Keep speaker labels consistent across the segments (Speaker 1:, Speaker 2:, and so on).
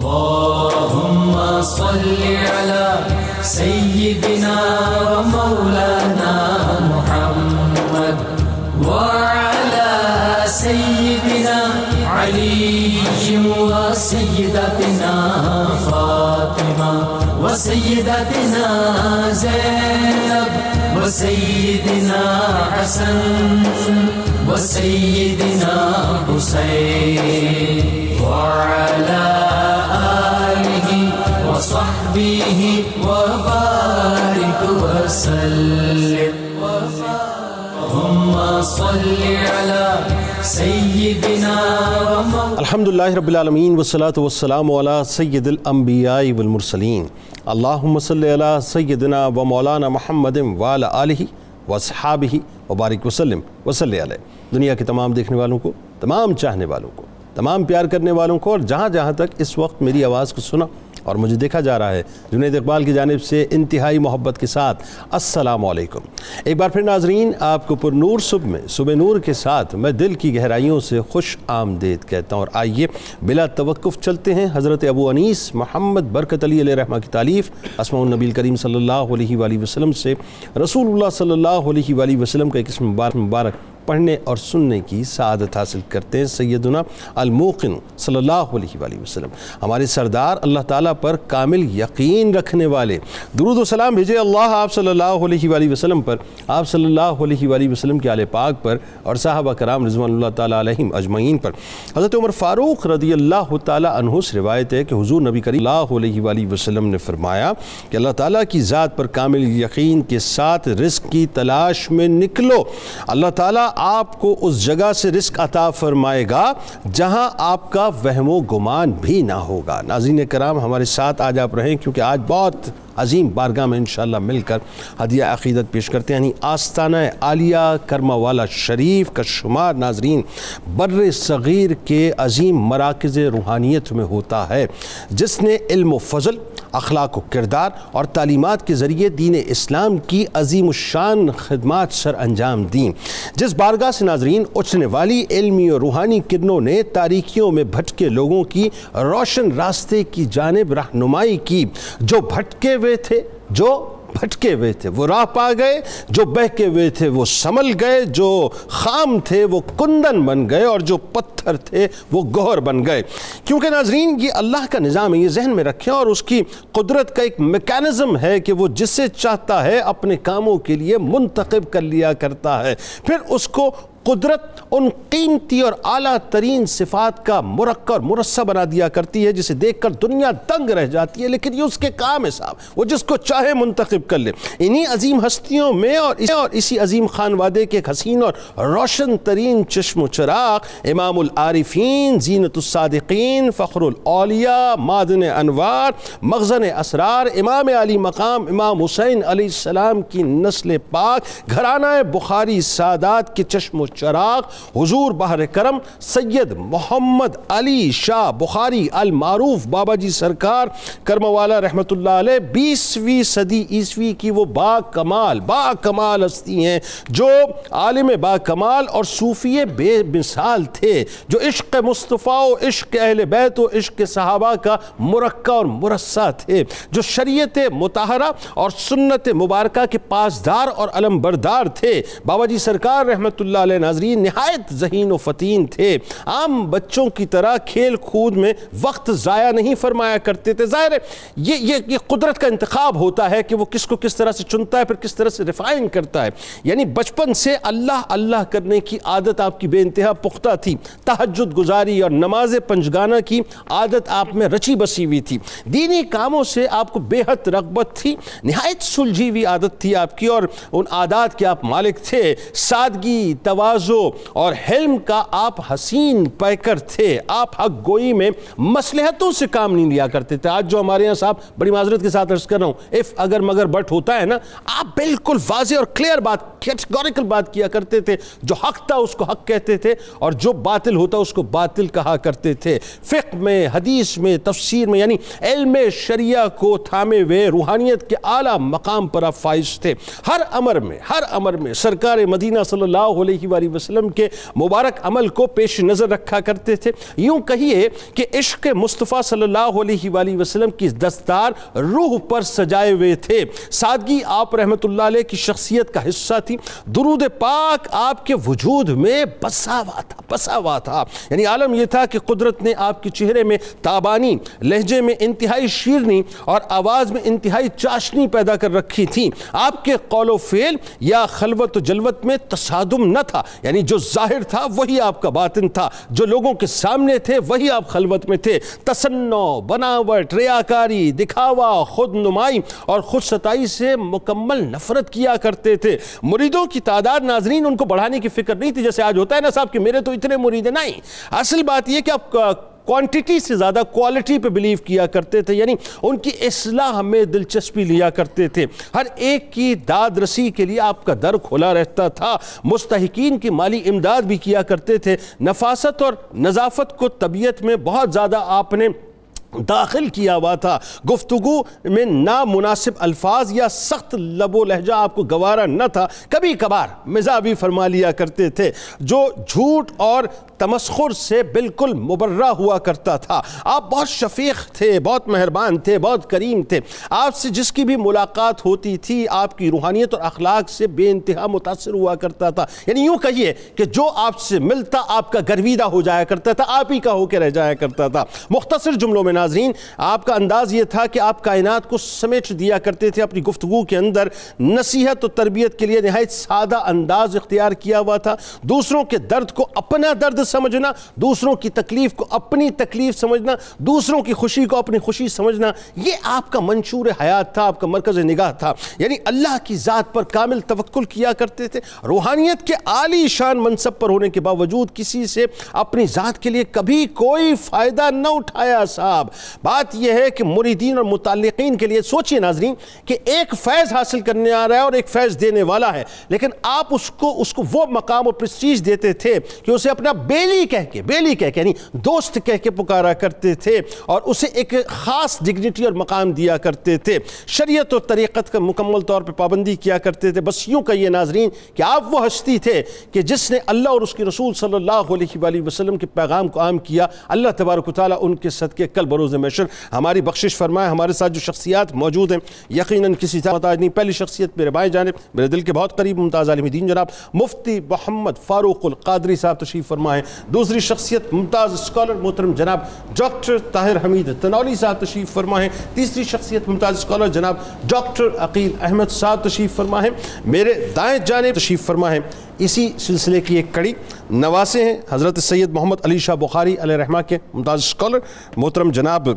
Speaker 1: اللهم صل على سيدنا ومولانا محمد وعلى سيدنا علي وسيدتنا فاطمة وسيدتنا زينب وسيدنا حسن وسيدنا حسين وعلى آله وصحبه وبارك وسلم. اللهم صل على سيدنا
Speaker 2: الحمدللہ رب العالمین والصلاة والسلام علی سید الانبیاء والمرسلین. اللہم صل علی سیدنا و مولانا محمد وعلی آلہ واصحابہ وبارک وسلم وصلی علیہ. دنیا کے تمام دیکھنے والوں کو، تمام چاہنے والوں کو، تمام پیار کرنے والوں کو، اور جہاں جہاں تک اس وقت میری آواز کو سنا اور مجھے دیکھا جا رہا ہے، جنید اقبال کی جانب سے انتہائی محبت کے ساتھ السلام علیکم. ایک بار پھر ناظرین، آپ کو پر نور صبح میں صبح نور کے ساتھ میں دل کی گہرائیوں سے خوش آمدید کہتا ہوں. اور آئیے بلا توقف چلتے ہیں حضرت ابو انیس محمد برکت علی علیہ رحمہ کی تالیف اسماء النبی کریم صلی اللہ علیہ وآلہ وسلم سے رسول اللہ صلی اللہ علیہ وآلہ وسلم کا ایک اسم مبارک پڑھنے اور سننے کی سعادت حاصل کرتے ہیں. سیدنا الموقن صلی اللہ علیہ وآلہ وسلم، ہمارے سردار، اللہ تعالیٰ پر کامل یقین رکھنے والے، درود و سلام بھیجے اللہ آپ صلی اللہ علیہ وآلہ وسلم پر، آپ صلی اللہ علیہ وآلہ وسلم کے آل پاک پر، اور صحابہ کرام رضوان اللہ تعالیٰ علیہم اجمعین پر. حضرت عمر فاروق رضی اللہ تعالیٰ عنہ سے روایت ہے کہ حضور نبی کریم صلی اللہ علیہ وآلہ وسلم نے فرمایا کہ اللہ تعالیٰ کی ذات پر کامل یقین کے ساتھ رزق کی تلاش میں نکلو، اللہ تعالیٰ آپ کو اس جگہ سے رزق عطا فرمائے گا جہاں آپ کا وہم و گمان بھی نہ ہوگا. ناظرین کرام، ہمارے ساتھ آج آپ رہیں، کیونکہ آج بہت عظیم بارگاہ میں انشاءاللہ مل کر ہدیہ عقیدت پیش کرتے ہیں. یعنی آستانہ عالیہ کرما والا شریف کا شمار ناظرین بر صغیر کے عظیم مراکز روحانیت میں ہوتا ہے، جس نے علم و فضل، اخلاق و کردار اور تعلیمات کے ذریعے دین اسلام کی عظیم الشان خدمات سر انجام دیں. جس بارگاہ سے ناظرین اچھنے والی علمی اور روحانی کرنوں نے تاریکیوں میں بھٹکے لوگوں کی روشن راستے کی جانب رہنمائی کی. جو بھٹکے ہوئے تھے وہ راہ پا گئے، جو بہکے ہوئے تھے وہ سنبھل گئے، جو خام تھے وہ کندن بن گئے، اور جو پتھر تھے وہ گوہر بن گئے. کیونکہ ناظرین یہ اللہ کا نظام ہے، یہ ذہن میں رکھیں، اور اس کی قدرت کا ایک میکانزم ہے کہ وہ جسے چاہتا ہے اپنے کاموں کے لیے منتخب کر لیا کرتا ہے. پھر اس کو قدرت ان قیمتی اور اعلیٰ ترین صفات کا مرکب اور مرصع بنا دیا کرتی ہے جسے دیکھ کر دنیا دنگ رہ جاتی ہے، لیکن یہ اس کے کام ہے صاحب، وہ جس کو چاہے منتخب کر لے. انہی عظیم ہستیوں میں اور اسی عظیم خانوادے کے ایک حسین اور روشن ترین چشم و چراغ، امام العارفین، زینت الصادقین، فخر الاولیاء، معدن انوار، مخزن اسرار، امام علی مقام امام حسین علیہ السلام کی نسل پاک، گھرانہ بخاری سادات کے چشم و چراغ، حضور بحر کرم سید محمد علی شاہ بخاری المعروف بابا جی سرکار کرم والا رحمت اللہ علیہ، 20ویں صدی عیسوی کی وہ با کمال ہستی ہیں، جو عالم با کمال اور صوفی بے مثال تھے، جو عشق مصطفیٰ و عشق اہل بیت و عشق صحابہ کا مرکب اور مرصع تھے، جو شریعت مطہرہ اور سنت مبارکہ کے پاسدار اور علم بردار تھے. بابا جی سرکار رحمت اللہ علیہ ناظرین نہایت ذہین و فطین تھے، عام بچوں کی طرح کھیل کود میں وقت ضائع نہیں فرمایا کرتے تھے. ظاہر ہے یہ قدرت کا انتخاب ہوتا ہے کہ وہ کس کو کس طرح سے چنتا ہے، پھر کس طرح سے ریفائن کرتا ہے. یعنی بچپن سے اللہ کرنے کی عادت آپ کی بے انتہا پختہ تھی، تہجد گزاری اور نماز پنجگانہ کی عادت آپ میں رچی بسی ہوئی تھی، دینی کاموں سے آپ کو بے حد رغبت تھی، نہایت سلجھی ہوئی عادت تھی آپ کی، اور ان عادات کے آپ مالک تھے. سادگی، تواضع اور حلم کا آپ حسین پیکر تھے. آپ حق گوئی میں مصلحتوں سے کام نہیں لیا کرتے تھے. آج جو ہمارے یہاں صاحب بڑی معذرت کے ساتھ عرض کر رہا ہوں، اف اگر مگر بٹ ہوتا ہے نا، آپ بالکل واضح اور کلیئر بات، کیٹیگوریکل بات کیا کرتے تھے. جو حق تھا اس کو حق کہتے تھے، اور جو باطل ہوتا اس کو باطل کہا کرتے تھے. فقہ میں، حدیث میں، تفسیر میں، یعنی علم شریعہ کو تھامے ہوئے روحانیت کے اعلیٰ مقام پر آپ فائز تھے. ہر امر میں سرکار مدینہ صلی اللہ علیہ وآلہ وآلہ وسلم کے مبارک عمل کو پیش نظر رکھا کرتے تھے۔ یوں کہیے کہ عشق مصطفیٰ صلی اللہ علیہ وآلہ وسلم کی دستار روح پر سجائے ہوئے تھے۔ سادگی آپ رحمت اللہ علیہ کی شخصیت کا حصہ تھی۔ درود پاک آپ کے وجود میں بسا ہوا تھا۔ یعنی عالم یہ تھا کہ قدرت نے آپ کے چہرے میں تابانی، لہجے میں انتہائی شیرنی اور آواز میں انتہائی چاشنی پیدا کر رکھی تھی۔ آپ کے قول و فعل یا خلوت و جلوت میں تصادم نہ تھا، یعنی جو ظاہر تھا وہی آپ کا باطن تھا، جو لوگوں کے سامنے تھے وہی آپ خلوت میں تھے۔ تصنع، بناوٹ، ریاکاری، دکھاوا، خود نمائی اور خود ستائی سے مکمل نفرت کیا کرتے تھے۔ مریدوں کی تعداد ناظرین ان کو بڑھانے کی فکر نہیں تھی، جیسے آج ہوتا ہے نا صاحب کہ میرے تو اتنے مرید ہیں، نہیں۔ اصل بات یہ کہ آپ کوانٹیٹی سے زیادہ کوالٹی پہ بلیو کیا کرتے تھے، یعنی ان کی اصلاح میں دلچسپی لیا کرتے تھے۔ ہر ایک کی داد رسی کے لیے آپ کا در کھلا رہتا تھا۔ مستحقین کی مالی امداد بھی کیا کرتے تھے۔ نفاست اور نظافت کو طبیعت میں بہت زیادہ آپ نے داخل کیا ہوا تھا۔ گفتگو میں نامناسب الفاظ یا سخت لب و لہجہ آپ کو گوارا نہ تھا۔ کبھی کبھار مزاح بھی فرما لیا کرتے تھے جو جھوٹ اور تمسخر سے بالکل مبرہ ہوا کرتا تھا۔ آپ بہت شفیق تھے، بہت مہربان تھے، بہت کریم تھے۔ آپ سے جس کی بھی ملاقات ہوتی تھی آپ کی روحانیت اور اخلاق سے بے انتہا متاثر ہوا کرتا تھا۔ یعنی یوں کہیے کہ جو آپ سے ملتا آپ کا گرویدہ ہو جایا کرتا تھا، آپ ہی کا ہو کے رہ جایا کرتا تھا۔ مختصر جملوں میں ناظرین آپ کا انداز یہ تھا کہ آپ کائنات کو سمیٹ دیا کرتے تھے۔ اپنی گفتگو کے اندر نصیحت و تربیت کے لیے نہایت سادہ انداز اختیار کیا ہوا تھا۔ دوسروں کے درد کو اپنا درد سمجھنا، دوسروں کی تکلیف کو اپنی تکلیف سمجھنا، دوسروں کی خوشی کو اپنی خوشی سمجھنا، یہ آپ کا منشور حیات تھا، آپ کا مرکز نگاہ تھا۔ یعنی اللہ کی ذات پر کامل توکل کیا کرتے تھے۔ روحانیت کے عالی شان منصب پر ہونے کے باوجود کسی سے اپنی ذات کے لیے کبھی کوئی فائدہ نہ اٹھایا صاحب۔ بات یہ ہے کہ مریدین اور متعلقین کے لیے سوچئے ناظرین کہ ایک فیض حاصل کرنے آ رہا ہے اور ایک فیض دینے والا ہے، لیکن آپ اس کو وہ مقام اور پریسٹیج دیتے تھے کہ اسے اپنا بیلی کہہ کے یعنی دوست کہہ کے پکارا کرتے تھے اور اسے ایک خاص ڈگنیٹی اور مقام دیا کرتے تھے۔ شریعت اور طریقت کا مکمل طور پہ پابندی کیا کرتے تھے۔ بس یوں کہیے ناظرین کہ آپ وہ ہستی تھے کہ جس نے اللہ اور اس کے رسول صلی اللہ علیہ وآلہ وسلم کے پیغام کو عام کیا۔ اللہ تبارک و تعالیٰ ان کے صدقے کل بروز محشر ہماری بخشش فرمائے۔ ہمارے ساتھ جو شخصیات موجود ہیں یقیناً کسی طرح محتاج نہیں۔ پہلی شخصیت میرے بائیں جانب میرے دل کے بہت قریب ممتاز عالم دین جناب مفتی محمد فاروق القادری صاحب تشریف فرمائے۔ دوسری شخصیت ممتاز اسکالر محترم جناب ڈاکٹر طاہر حمید تنولی صاحب تشریف فرمائے۔ تیسری شخصیت ممتاز اسکالر جناب ڈاکٹر عقیل احمد صاحب تشریف فرمائے۔ میرے دائیں جانب تشریف فرمائے اسی سلسلے کی ایک کڑی نواسے ہیں حضرت سید محمد علی شاہ بخاری علیہ رحمہ کے ممتاز اسکالر محترم جناب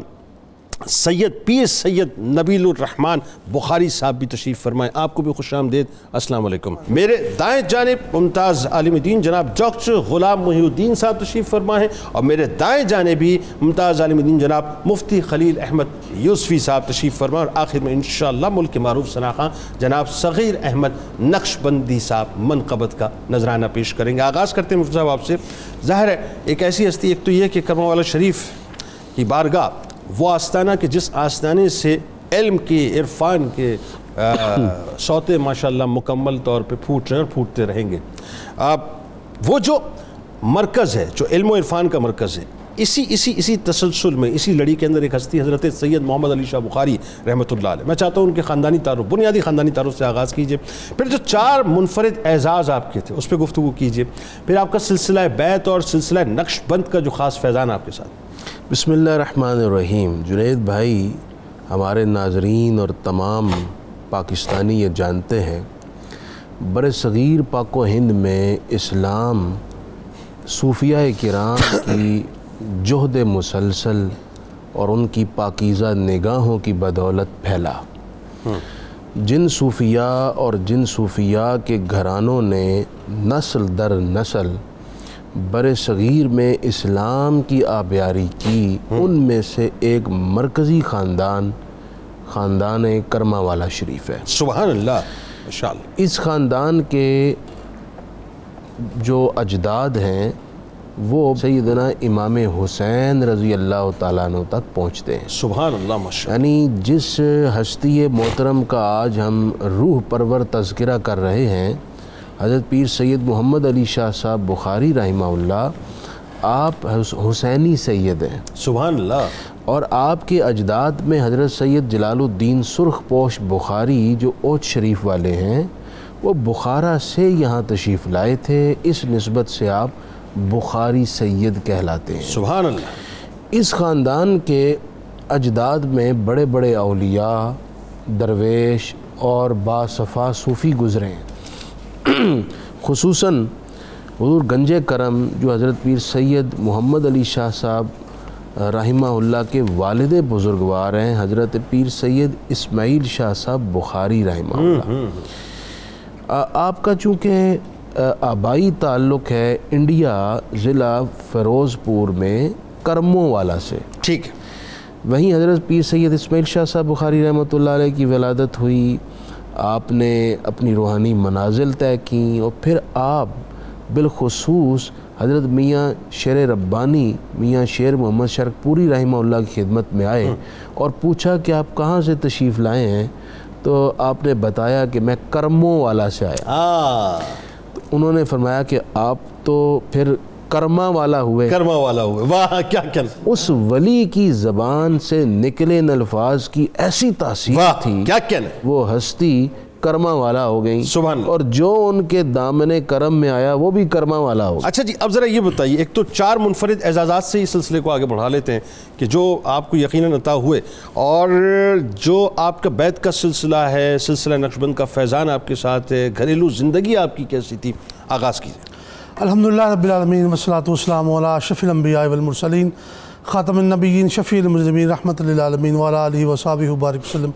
Speaker 2: سید نبیل الرحمن بخاری صاحب بھی تشریف فرمائیں۔ آپ کو بھی خوش آمدید، السلام علیکم۔ میرے دائیں جانب ممتاز عالم دین جناب ڈاکٹر غلام محی الدین صاحب تشریف فرمائیں اور میرے دائیں جانب بھی ممتاز عالم دین جناب مفتی خلیل احمد یوسفی صاحب تشریف فرمائیں اور آخر میں انشاءاللہ ملک کے معروف ثناخواں جناب صغیر احمد نقشبندی صاحب منقبت کا نذرانہ پیش کریں گے۔ آغاز کرتے ہیں مفتی صاحب آپ سے۔ ظاہر ہے ایک ایسی ہستی، ایک تو یہ کہ کرم والا شریف کی بارگاہ وہ آستانہ کہ جس آستانے سے علم کے عرفان کے سوتے ماشاءاللہ مکمل طور پہ پھوٹ رہے اور پھوٹتے رہیں گے۔ وہ جو مرکز ہے، جو علم و عرفان کا مرکز ہے، اسی تسلسل میں اسی لڑی کے اندر ایک ہستی حضرت سید محمد علی شاہ بخاری رحمۃ اللہ علیہ۔ میں چاہتا ہوں ان کے خاندانی تعارف، بنیادی خاندانی تعارف سے آغاز کیجئے، پھر جو 4 منفرد اعزاز آپ کے تھے اس پہ گفتگو کیجئے، پھر آپ کا سلسلہ بیعت اور سلسلہ نقش بند کا جو خاص فیضان آپ کے ساتھ۔
Speaker 3: بسم اللہ الرحمن الرحیم۔ جنید بھائی، ہمارے ناظرین اور تمام پاکستانی یہ جانتے ہیں بر صغیر پاک و ہند میں اسلام صوفیہ کرام کی جہد مسلسل اور ان کی پاکیزہ نگاہوں کی بدولت پھیلا۔ جن صوفیاء اور جن صوفیاء کے گھرانوں نے نسل در نسل بر صغیر میں اسلام کی آبیاری کی، ان میں سے ایک مرکزی خاندان کرما والا شریف ہے۔
Speaker 2: سبحان اللہ، ماشاءاللہ۔
Speaker 3: اس خاندان کے جو اجداد ہیں وہ سیدنا امام حسین رضی اللہ تعالیٰ عنہ تک پہنچتے ہیں۔
Speaker 2: سبحان اللہ، ماشاءاللہ۔
Speaker 3: یعنی جس ہستی محترم کا آج ہم روح پرور تذکرہ کر رہے ہیں حضرت پیر سید محمد علی شاہ صاحب بخاری رحمہ اللہ آپ حسینی سید ہیں،
Speaker 2: سبحان اللہ.
Speaker 3: اور آپ کے اجداد میں حضرت سید جلال الدین سرخ پوش بخاری جو اوچ شریف والے ہیں وہ بخارا سے یہاں تشریف لائے تھے، اس نسبت سے آپ بخاری سید کہلاتے ہیں.
Speaker 2: سبحان اللہ.
Speaker 3: اس خاندان کے اجداد میں بڑے بڑے اولیاء، درویش اور باصفا صوفی گزرے ہیں. خصوصاً حضور گنج کرم جو حضرت پیر سید محمد علی شاہ صاحب رحمہ اللہ کے والد بزرگوار ہیں، حضرت پیر سید اسماعیل شاہ صاحب بخاری رحمہ اللہ. آپ کا چونکہ آبائی تعلق ہے انڈیا ضلع فیروز پور میں کرموں والا سے،
Speaker 2: ٹھیک ہے.
Speaker 3: وہیں حضرت پیر سید اسماعیل شاہ صاحب بخاری رحمۃ اللہ علیہ کی ولادت ہوئی. آپ نے اپنی روحانی منازل طے کیں اور پھر آپ بالخصوص حضرت میاں شیر ربانی میاں شیر محمد شرک پوری رحمہ اللہ کی خدمت میں آئے اور پوچھا کہ آپ کہاں سے تشریف لائے ہیں، تو آپ نے بتایا کہ میں کرموں والا سے آیا. تو انہوں نے فرمایا کہ آپ تو پھر کرما والا ہوئے.
Speaker 2: کرما والا ہوئے، واہ کیا کہنا.
Speaker 3: اس ولی کی زبان سے نکلے ان الفاظ کی ایسی تاثیر تھی،
Speaker 2: کیا کہنا،
Speaker 3: وہ ہستی کرما والا ہو گئی.
Speaker 2: سبحان اللہ.
Speaker 3: اور جو ان کے دامن کرم میں آیا وہ بھی کرما والا ہو گیا.
Speaker 2: اچھا جی، اب ذرا یہ بتائیے، ایک تو 4 منفرد اعزازات سے اس سلسلے کو آگے بڑھا لیتے ہیں کہ جو آپ کو یقیناً عطا ہوئے، اور جو آپ کا بیت کا سلسلہ ہے، سلسلہ نقشبند کا فیضان آپ کے ساتھ ہے، گھریلو زندگی آپ کی کیسی تھی، آغاز کیجیے.
Speaker 4: الحمدللہ رب العالمین والصلاة والسلام علی اشرف الانبیاء والمرسلین خاتم النبیین شفیع المذنبین رحمۃ للعالمین وعلی آلہ وصحبہ وبارک وسلم.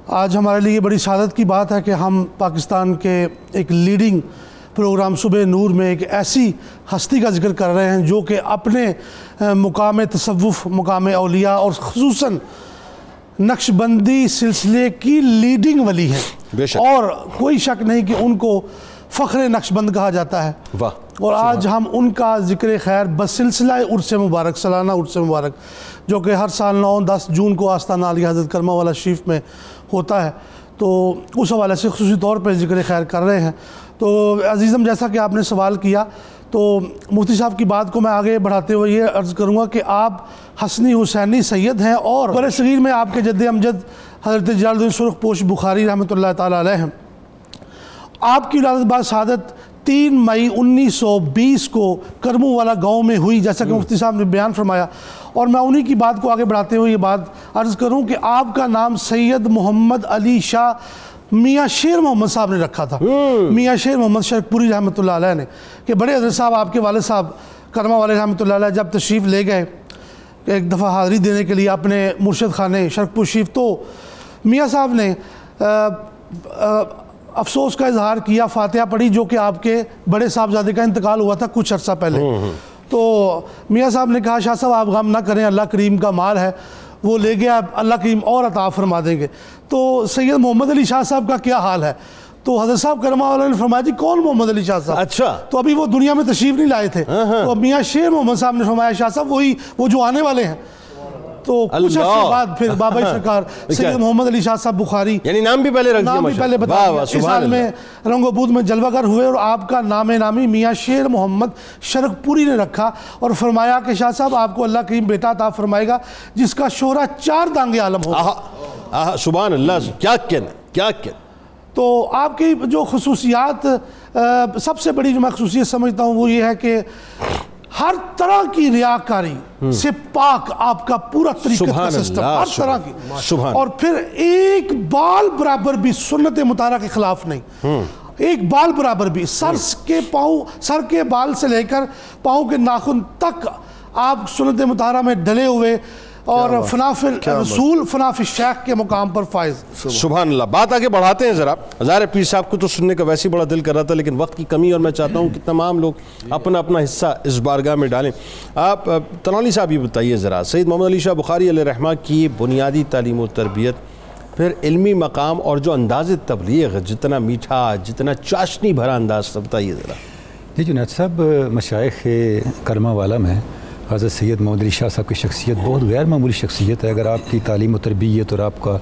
Speaker 4: آج ہمارے لیے بڑی سعادت کی بات ہے کہ ہم پاکستان کے ایک لیڈنگ پروگرام صبح نور میں ایک ایسی ہستی کا ذکر کر رہے ہیں جو کہ اپنے مقام تصوف، مقام اولیاء اور خصوصاً نقش بندی سلسلے کی لیڈنگ ولی ہے.
Speaker 2: بے شک.
Speaker 4: اور کوئی شک نہیں کہ ان کو فخر نقش بند کہا جاتا ہے.
Speaker 2: واہ.
Speaker 4: اور آج ہم ان کا ذکر خیر بسلسلہ عرس مبارک، سالانہ عرس مبارک جو کہ ہر سال 9-10 جون کو آستانہ عالیہ حضرت کرما والا شریف میں ہوتا ہے، تو اس حوالے سے خصوصی طور پہ ذکر خیر کر رہے ہیں. تو عزیزم، جیسا کہ آپ نے سوال کیا، تو مفتی صاحب کی بات کو میں آگے بڑھاتے ہوئے یہ عرض کروں گا کہ آپ حسنی حسینی سید ہیں، اور بر صغیر میں آپ کے جد امجد حضرت جلال الدین سرخ پوش بخاری رحمۃ اللہ تعالیٰ علیہ ہیں. آپ کی ولادت باسعادت 3 مئی 1920 کو کرموں والا گاؤں میں ہوئی، جیسا کہ مفتی صاحب نے بیان فرمایا. اور میں انہی کی بات کو آگے بڑھاتے ہوئے یہ بات عرض کروں کہ آپ کا نام سید محمد علی شاہ میاں شیر محمد صاحب نے رکھا تھا، میاں شیر محمد شرک پوری رحمۃ اللہ علیہ نے. کہ بڑے حضرت صاحب، آپ کے والد صاحب کرما والے رحمۃ اللہ علیہ جب تشریف لے گئے ایک دفعہ حاضری دینے کے لیے اپنے مرشد خانے شرک پور شریف، تو میاں صاحب نے افسوس کا اظہار کیا، فاتحہ پڑھی، جو کہ آپ کے بڑے صاحبزادے کا انتقال ہوا تھا کچھ عرصہ پہلے. تو میاں صاحب نے کہا، شاہ صاحب آپ غم نہ کریں، اللہ کریم کا مال ہے، وہ لے گیا، اللہ کریم اور عطا فرما دیں گے. تو سید محمد علی شاہ صاحب کا کیا حال ہے؟ تو حضرت صاحب کرما والا نے فرمایا، جی کون محمد علی شاہ صاحب؟
Speaker 2: اچھا.
Speaker 4: تو ابھی وہ دنیا میں تشریف نہیں لائے تھے. تو اب میاں شیر محمد صاحب نے فرمایا، شاہ صاحب وہی وہ جو آنے والے ہیں. تو کچھ عرصے بعد پھر بابا سرکار سید محمد علی شاہ صاحب بخاری،
Speaker 2: یعنی نام بھی پہلے رکھ دیا،
Speaker 4: نام بھی پہلے بتا دیا، اس سال میں رنگ و بود میں جلوہ گر ہوئے، اور آپ کا نام نامی میاں شیر محمد شرک پوری نے رکھا، اور فرمایا کہ شاہ صاحب آپ کو اللہ کریم بیٹا عطا فرمائے گا جس کا شہرہ 4 دانگے عالم ہوگا.
Speaker 2: سبحان اللہ. کیا کہنا، کیا کہنا.
Speaker 4: تو آپ کی جو خصوصیات، سب سے بڑی جو میں خصوصیت سمجھتا ہوں وہ یہ ہے کہ ہر طرح کی ریاکاری سے پاک آپ کا پورا طریقت کا سسٹم، ہر طرح کی. اور پھر ایک بال برابر بھی سنت مطہرہ کے خلاف نہیں، ایک بال برابر بھی، سر کے بال سے لے کر پاؤں کے ناخن تک آپ سنت مطہرہ میں ڈلے ہوئے، اور فناف رسول فناف شیخ کے مقام پر فائز.
Speaker 2: سبحان اللہ. بات آگے بڑھاتے ہیں ذرا. ظاہر پیر صاحب کو تو سننے کا ویسے بڑا دل کر رہا تھا، لیکن وقت کی کمی، اور میں چاہتا ہوں کہ تمام لوگ اپنا اپنا حصہ اس بارگاہ میں ڈالیں. آپ تنولی صاحب یہ بتائیے ذرا، سید محمد علی شاہ بخاری علیہ رحمہ کی بنیادی تعلیم و تربیت، پھر علمی مقام اور جو انداز تبلیغ، جتنا میٹھا، جتنا چاشنی بھرا انداز تھا، بتائیے ذرا.
Speaker 5: جی جنید صاحب، مشائخ کرما والا میں حضرت سید محمد علی شاہ صاحب کی شخصیت بہت غیر معمولی شخصیت ہے. اگر آپ کی تعلیم و تربیت اور آپ کا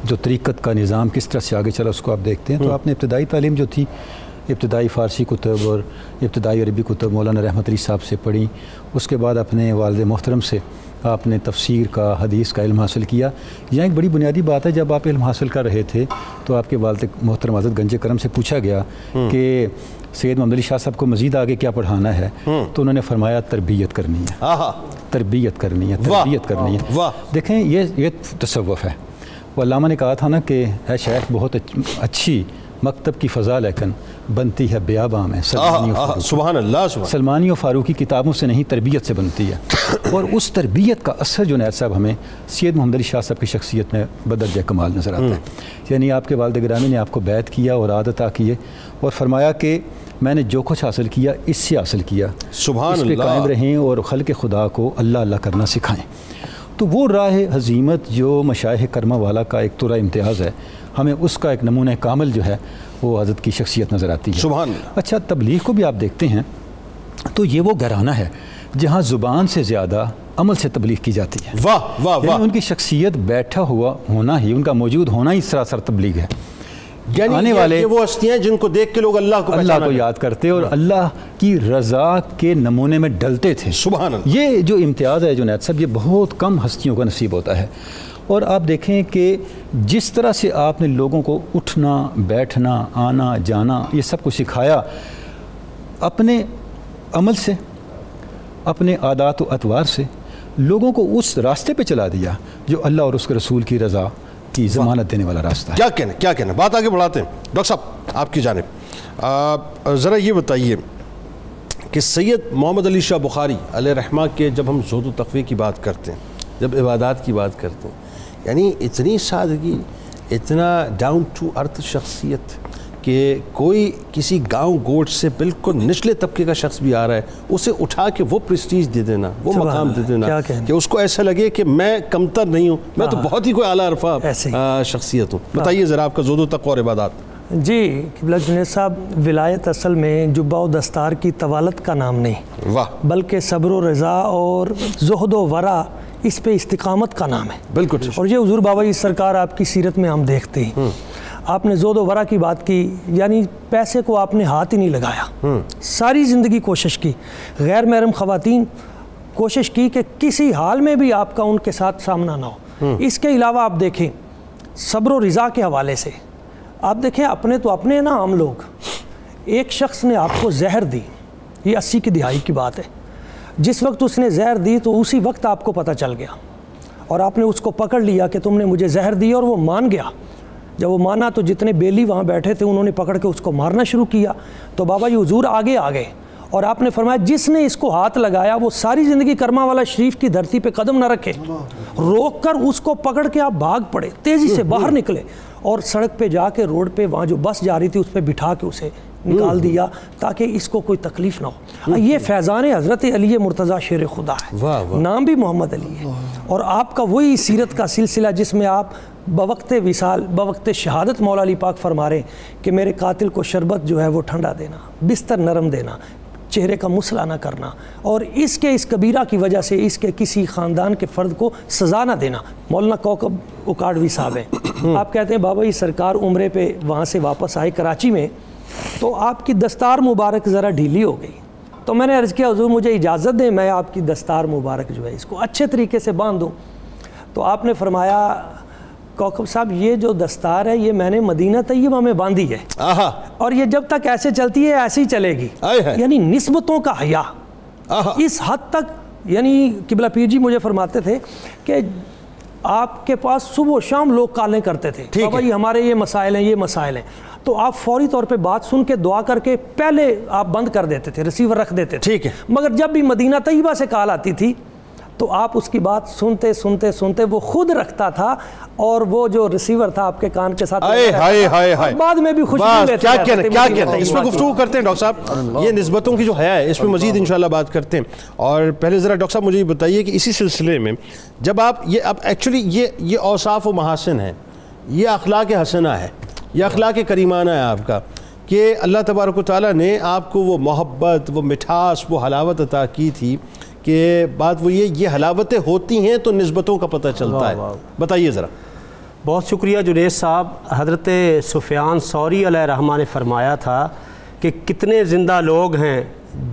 Speaker 5: جو طریقت کا نظام کس طرح سے آگے چلا اس کو آپ دیکھتے ہیں، تو آپ نے ابتدائی تعلیم جو تھی ابتدائی فارسی کتب اور ابتدائی عربی کتب مولانا رحمت علی صاحب سے پڑھی، اس کے بعد اپنے والد محترم سے آپ نے تفسیر کا، حدیث کا علم حاصل کیا۔ یہاں ایک بڑی بنیادی بات ہے، جب آپ علم حاصل کر رہے تھے تو آپ کے والد محترم حضرت گنج کرم سے پوچھا گیا کہ سید محمد علی شاہ صاحب کو مزید آگے کیا پڑھانا ہے، تو انہوں نے فرمایا تربیت کرنی ہے، تربیت کرنی ہے، تربیت کرنی ہے۔ دیکھیں یہ تصوف ہے۔ وہ علامہ نے کہا تھا نا کہ اے شیخ بہت اچھی مکتب کی فضا لیکن بنتی ہے بیاباں میں،
Speaker 2: سبحان اللہ،
Speaker 5: سلمانی و فاروقی کتابوں سے نہیں تربیت سے بنتی ہے۔ اور اس تربیت کا اثر جنید صاحب ہمیں سید محمد علی شاہ صاحب کی شخصیت میں بدرجہ کمال نظر آتا ہے۔ یعنی آپ کے والد گرامی نے آپ کو بیعت کیا اور عادت کیے اور فرمایا کہ میں نے جو کچھ حاصل کیا اس سے حاصل کیا،
Speaker 2: سبحان اللہ،
Speaker 5: اس پہ قائم رہیں اور خلق خدا کو اللہ اللہ کرنا سکھائیں۔ تو وہ راہ حزیمت جو مشائخ کرمہ والا کا ایک طرح امتیاز ہے، ہمیں اس کا ایک نمونہ کامل جو ہے وہ حضرت کی شخصیت نظر آتی ہے۔
Speaker 2: سبحان اللہ۔
Speaker 5: اچھا، تبلیغ کو بھی آپ دیکھتے ہیں تو یہ وہ گھرانہ ہے جہاں زبان سے زیادہ عمل سے تبلیغ کی جاتی ہے۔
Speaker 2: واہ واہ واہ،
Speaker 5: یعنی ان کی شخصیت بیٹھا ہوا ہونا ہی، ان کا موجود ہونا ہی سراسر تبلیغ ہے۔
Speaker 2: یعنی
Speaker 5: آنے والے
Speaker 2: وہ ہستیاں جن کو دیکھ کے لوگ اللہ کو
Speaker 5: یاد کرتے اور اللہ کی رضا کے نمونے میں ڈلتے تھے۔
Speaker 2: سبحان اللہ۔ یہ
Speaker 5: جو امتیاز ہے جنید صاحب، یہ بہت کم ہستیوں کا نصیب ہوتا ہے۔ اور آپ دیکھیں کہ جس طرح سے آپ نے لوگوں کو اٹھنا، بیٹھنا، آنا جانا یہ سب کچھ سکھایا، اپنے عمل سے، اپنے عادات و اطوار سے لوگوں کو اس راستے پہ چلا دیا جو اللہ اور اس کے رسول کی رضا کی ضمانت دینے والا راستہ ہے۔
Speaker 2: کیا کہنا، بات آگے بڑھاتے ہیں ڈاکٹر صاحب آپ کی جانب۔ ذرا یہ بتائیے کہ سید محمد علی شاہ بخاری علیہ رحمہ کے جب ہم زہد و تقوی کی بات کرتے ہیں، جب عبادات کی بات کرتے ہیں، یعنی اتنی سادگی، اتنا ڈاؤن ٹو ارتھ شخصیت کہ کوئی کسی گاؤں گوٹ سے بالکل نچلے طبقے کا شخص بھی آ رہا ہے، اسے اٹھا کے وہ پریسٹیج دے دینا، وہ مقام دے دینا کہ اس کو ایسا لگے کہ میں کمتر نہیں ہوں، میں تو بہت ہی کوئی اعلیٰ عرفہ شخصیت ہوں۔ بتائیے ذرا آپ کا زہد و تقوی اور عبادات۔
Speaker 6: جی قبلہ جنید صاحب، ولایت اصل میں جبہ و دستار کی طوالت کا نام نہیں، بلکہ صبر و رضا اور زہد و ورع اس پہ استقامت کا نام ہے۔
Speaker 2: بالکل۔
Speaker 6: اور یہ حضور بابا جی سرکار آپ کی سیرت میں ہم دیکھتے ہیں، آپ نے زہد و ورع کی بات کی، یعنی پیسے کو آپ نے ہاتھ ہی نہیں لگایا، ساری زندگی کوشش کی، غیر محرم خواتین کوشش کی کہ کسی حال میں بھی آپ کا ان کے ساتھ سامنا نہ ہو۔ اس کے علاوہ آپ دیکھیں صبر و رضا کے حوالے سے، آپ دیکھیں اپنے تو اپنے نا ہم لوگ، ایک شخص نے آپ کو زہر دی، یہ 80 کی دہائی کی بات ہے، جس وقت اس نے زہر دی تو اسی وقت آپ کو پتہ چل گیا اور آپ نے اس کو پکڑ لیا کہ تم نے مجھے زہر دی، اور وہ مان گیا۔ جب وہ مانا تو جتنے بیلی وہاں بیٹھے تھے انہوں نے پکڑ کے اس کو مارنا شروع کیا، تو بابا جی حضور آگے آ گئے اور آپ نے فرمایا جس نے اس کو ہاتھ لگایا وہ ساری زندگی کرما والا شریف کی دھرتی پہ قدم نہ رکھے، روک کر اس کو پکڑ کے آپ بھاگ پڑے، تیزی سے باہر نکلے اور سڑک پہ جا کے روڈ پہ وہاں جو بس جا رہی تھی اس پہ بٹھا کے اسے نکال دیا تاکہ اس کو کوئی تکلیف نہ ہو۔ یہ فیضان حضرت علی مرتضیٰ شیر خدا ہے، نام بھی محمد علی ہے، اور آپ کا وہی سیرت کا سلسلہ جس میں آپ بوقت وصال، بوقت شہادت مولا علی پاک فرما رہے ہیں کہ میرے قاتل کو شربت جو ہے وہ ٹھنڈا دینا، بستر نرم دینا، چہرے کا مسلا نہ کرنا، اور اس کبیرہ کی وجہ سے اس کے کسی خاندان کے فرد کو سزا نہ دینا۔ مولانا کوکب اکاڑوی صاحب ہیں، آپ کہتے ہیں بابا جی سرکار عمرے پہ وہاں سے واپس آئے کراچی میں، تو آپ کی دستار مبارک ذرا ڈھیلی ہو گئی، تو میں نے عرض کیا حضور مجھے اجازت دیں میں آپ کی دستار مبارک جو ہے اس کو اچھے طریقے سے باندھ دوں۔ تو آپ نے فرمایا کوکب صاحب یہ جو دستار ہے یہ میں نے مدینہ طیبہ میں باندھی ہے، اور یہ جب تک ایسے چلتی ہے ایسے ہی چلے گی، یعنی نسبتوں کا حیا اس حد تک۔ یعنی قبلہ پیر جی مجھے فرماتے تھے کہ آپ کے پاس صبح و شام لوگ کالیں کرتے تھے، بابا جی ہمارے یہ مسائل ہیں، یہ مسائل ہیں، تو آپ فوری طور پہ بات سن کے دعا کر کے پہلے آپ بند کر دیتے تھے، ریسیور رکھ دیتے تھے، مگر جب بھی مدینہ طیبہ سے کال آتی تھی تو آپ اس کی بات سنتے سنتے سنتے وہ خود رکھتا تھا، اور وہ جو ریسیور تھا آپ کے کان کے ساتھ بعد میں بھی خوشبو لیتے تھے۔
Speaker 2: کیا کہتے ہیں اس میں گفتگو کرتے ہیں ڈاکٹر صاحب، یہ نسبتوں کی جو حیا ہے اس میں مزید انشاءاللہ بات کرتے ہیں۔ اور پہلے ذرا ڈاکٹر صاحب مجھے یہ بتائیے کہ اسی سلسلے میں جب آپ یہ اب ایکچولی یہ اوصاف و محاسن ہے، یہ اخلاق حسنہ ہے، یہ اخلاق کریمانہ ہے آپ کا، کہ اللہ تبارک و تعالیٰ نے آپ کو وہ محبت، وہ مٹھاس، وہ حلاوت عطا کی تھی کہ بات وہ یہ حلاوتیں ہوتی ہیں تو نسبتوں کا پتہ چلتا ہے۔ بتائیے ذرا۔
Speaker 7: بہت شکریہ جنید صاحب۔ حضرت سفیان ثوری علیہ رحمہ نے فرمایا تھا کہ کتنے زندہ لوگ ہیں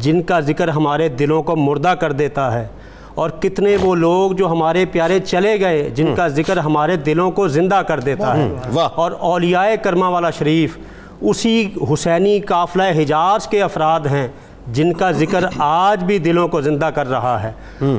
Speaker 7: جن کا ذکر ہمارے دلوں کو مردہ کر دیتا ہے، اور کتنے وہ لوگ جو ہمارے پیارے چلے گئے جن کا ذکر ہمارے دلوں کو زندہ کر دیتا ہے۔ اور اولیاء کرما والا شریف اسی حسینی قافلہ حجاز کے افراد ہیں جن کا ذکر آج بھی دلوں کو زندہ کر رہا ہے۔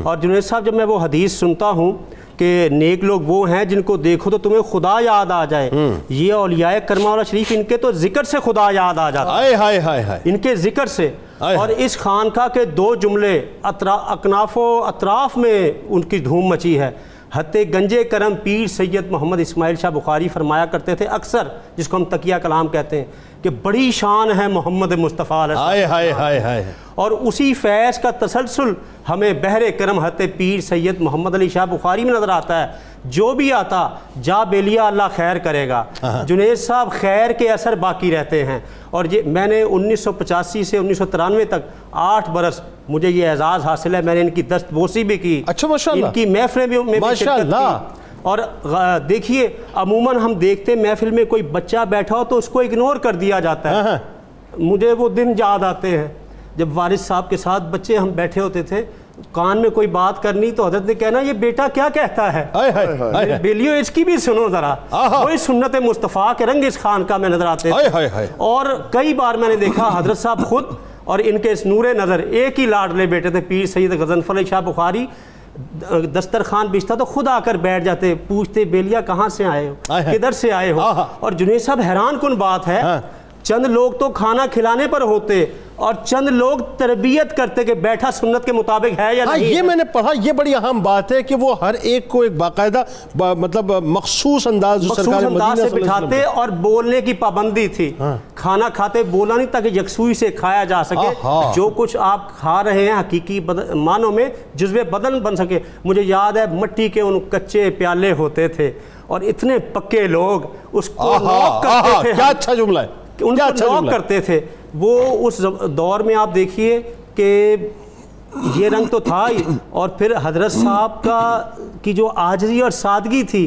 Speaker 7: اور جنید صاحب، جب میں وہ حدیث سنتا ہوں کہ نیک لوگ وہ ہیں جن کو دیکھو تو تمہیں خدا یاد آ جائے، یہ اولیاء کرما والا شریف ان کے تو ذکر سے خدا یاد آ جاتا ہے، ان کے ذکر سے۔ اور اس خانقاہ کے 2 جملے اکناف و اطراف میں ان کی دھوم مچی ہے۔ حتیٰ گنج کرم پیر سید محمد اسماعیل شاہ بخاری فرمایا کرتے تھے اکثر، جس کو ہم تقیہ کلام کہتے ہیں، کہ بڑی شان ہے محمد مصطفیٰ علیہ، اور اسی فیض کا تسلسل ہمیں بحر کرم حتیٰ پیر سید محمد علی شاہ بخاری میں نظر آتا ہے۔ جو بھی آتا جا بیلیا اللہ خیر کرے گا۔ جنید صاحب، خیر کے اثر باقی رہتے ہیں، اور یہ میں نے 1985 سے 1993 تک 8 برس مجھے یہ اعزاز حاصل ہے، میں نے ان کی دست بوسی بھی کی، ان کی محفلیں بھی شرکت کی۔ اور دیکھیے، عموماً ہم دیکھتے ہیں محفل میں کوئی بچہ بیٹھا ہو تو اس کو اگنور کر دیا جاتا ہے۔ مجھے وہ دن یاد آتے ہیں جب والد صاحب کے ساتھ بچے ہم بیٹھے ہوتے تھے، کان میں کوئی بات کرنی تو حضرت نے کہنا یہ بیٹا کیا کہتا ہے، بیلیو اس کی بھی سنو ذرا۔ وہی سنت مصطفیٰ کے رنگ اس خانقاہ میں نظر آتے تھے۔ اور کئی بار میں نے دیکھا حضرت صاحب خود اور ان کے اس نور نظر ایک ہی لاڈلے بیٹے تھے پیر سید غضنفر علی شاہ بخاری، دسترخوان بچتا تو خود آ کر بیٹھ جاتے، پوچھتے بیلیا کہاں سے آئے ہو، کدھر سے آئے ہو۔ اور جنید صاحب، حیران کن بات ہے، چند لوگ تو کھانا کھلانے پر ہوتے اور چند لوگ تربیت کرتے کہ بیٹھا سنت کے مطابق ہے یا نہیں۔
Speaker 2: یہ میں نے پڑھا، یہ بڑی اہم بات ہے کہ وہ ہر ایک کو ایک باقاعدہ مطلب مخصوص انداز
Speaker 7: سے بٹھاتے، اور بولنے کی پابندی تھی، کھانا کھاتے بولا نہیں تاکہ یکسوئی سے کھایا جا سکے، جو کچھ آپ کھا رہے ہیں حقیقی معنوں میں جزو بدن بن سکے۔ مجھے یاد ہے مٹی کے ان کچے پیالے ہوتے تھے اور اتنے پکے لوگ اس کو نوک کرتے تھے،
Speaker 2: کیا اچھا جملہ ہے،
Speaker 7: ان کو نوک کرتے تھے۔ وہ اس دور میں آپ دیکھیے کہ یہ رنگ تو تھا ہی، اور پھر حضرت صاحب کی جو عاجزی اور سادگی تھی،